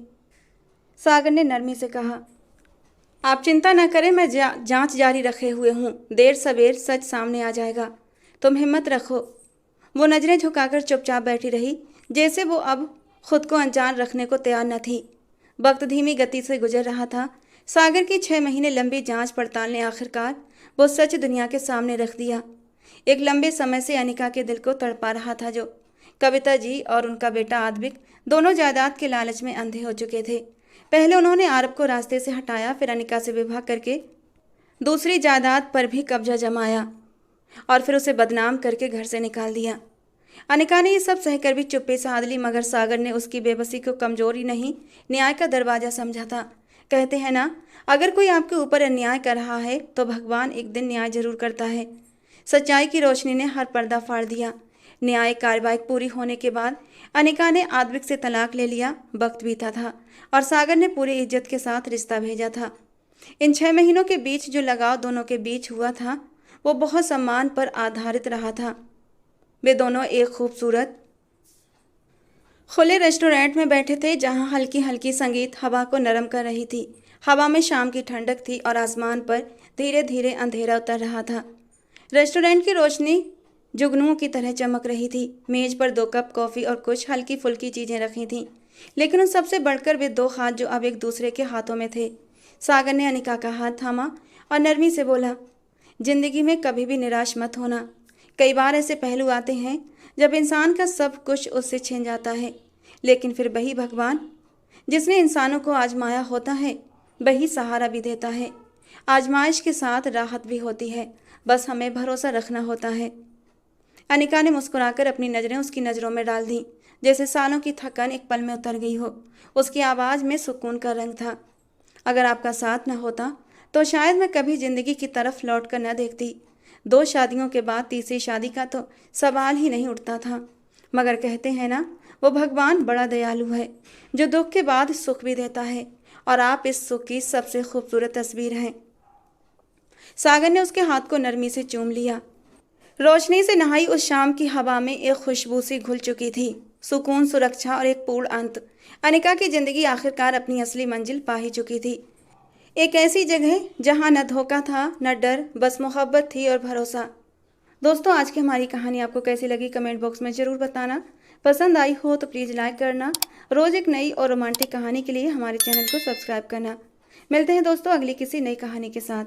सागर ने नरमी से कहा, आप चिंता न करें, मैं जांच जारी रखे हुए हूँ। देर सवेर सच सामने आ जाएगा, तुम हिम्मत रखो। वो नजरें झुकाकर चुपचाप बैठी रही, जैसे वो अब खुद को अनजान रखने को तैयार न थी। वक्त धीमी गति से गुजर रहा था। सागर की 6 महीने लंबी जांच पड़ताल ने आखिरकार वो सच दुनिया के सामने रख दिया। एक लंबे समय से अनिका के दिल को तड़पा रहा था, जो कविता जी और उनका बेटा आद्विक दोनों जायदाद के लालच में अंधे हो चुके थे। पहले उन्होंने आरब को रास्ते से हटाया, फिर अनिका से विवाह करके दूसरी जायदाद पर भी कब्जा जमाया और फिर उसे बदनाम करके घर से निकाल दिया। अनिका ने ये सब सहकर भी चुप्पी साध ली, मगर सागर ने उसकी बेबसी को कमजोरी नहीं, न्याय का दरवाजा समझा था। कहते हैं ना, अगर कोई आपके ऊपर अन्याय कर रहा है तो भगवान एक दिन न्याय जरूर करता है। सच्चाई की रोशनी ने हर पर्दा फाड़ दिया। न्याय कार्रवाई पूरी होने के बाद अनिका ने आद्विक से तलाक ले लिया। वक्त बीता था और सागर ने पूरी इज्जत के साथ रिश्ता भेजा था। इन 6 महीनों के बीच जो लगाव दोनों के बीच हुआ था वो बहुत सम्मान पर आधारित रहा था। वे दोनों एक खूबसूरत खुले रेस्टोरेंट में बैठे थे, जहां हल्की हल्की संगीत हवा को नरम कर रही थी। हवा में शाम की ठंडक थी और आसमान पर धीरे धीरे अंधेरा उतर रहा था। रेस्टोरेंट की रोशनी जुगनुओं की तरह चमक रही थी। मेज पर 2 कप कॉफ़ी और कुछ हल्की फुल्की चीज़ें रखी थीं, लेकिन उन सबसे बढ़कर वे 2 हाथ जो अब एक दूसरे के हाथों में थे। सागर ने अनिका का हाथ थामा और नरमी से बोला, जिंदगी में कभी भी निराश मत होना। कई बार ऐसे पहलू आते हैं जब इंसान का सब कुछ उससे छिन जाता है, लेकिन फिर वही भगवान जिसने इंसानों को आजमाया होता है वही सहारा भी देता है। आजमाइश के साथ राहत भी होती है, बस हमें भरोसा रखना होता है। अनिका ने मुस्कुराकर अपनी नज़रें उसकी नज़रों में डाल दी, जैसे सालों की थकान एक पल में उतर गई हो। उसकी आवाज़ में सुकून का रंग था। अगर आपका साथ न होता तो शायद मैं कभी ज़िंदगी की तरफ लौट कर न देखती। 2 शादियों के बाद तीसरी शादी का तो सवाल ही नहीं उठता था। मगर कहते हैं ना, वो भगवान बड़ा दयालु है, जो दुख के बाद सुख भी देता है, और आप इस सुख की सबसे खूबसूरत तस्वीर हैं। सागर ने उसके हाथ को नरमी से चूम लिया। रोशनी से नहाई उस शाम की हवा में एक खुशबू सी घुल चुकी थी, सुकून, सुरक्षा और एक पूर्ण अंत। अनिका की जिंदगी आखिरकार अपनी असली मंजिल पा ही चुकी थी। एक ऐसी जगह जहां न धोखा था न डर, बस मोहब्बत थी और भरोसा। दोस्तों, आज की हमारी कहानी आपको कैसी लगी कमेंट बॉक्स में ज़रूर बताना। पसंद आई हो तो प्लीज़ लाइक करना। रोज़ एक नई और रोमांटिक कहानी के लिए हमारे चैनल को सब्सक्राइब करना। मिलते हैं दोस्तों अगली किसी नई कहानी के साथ।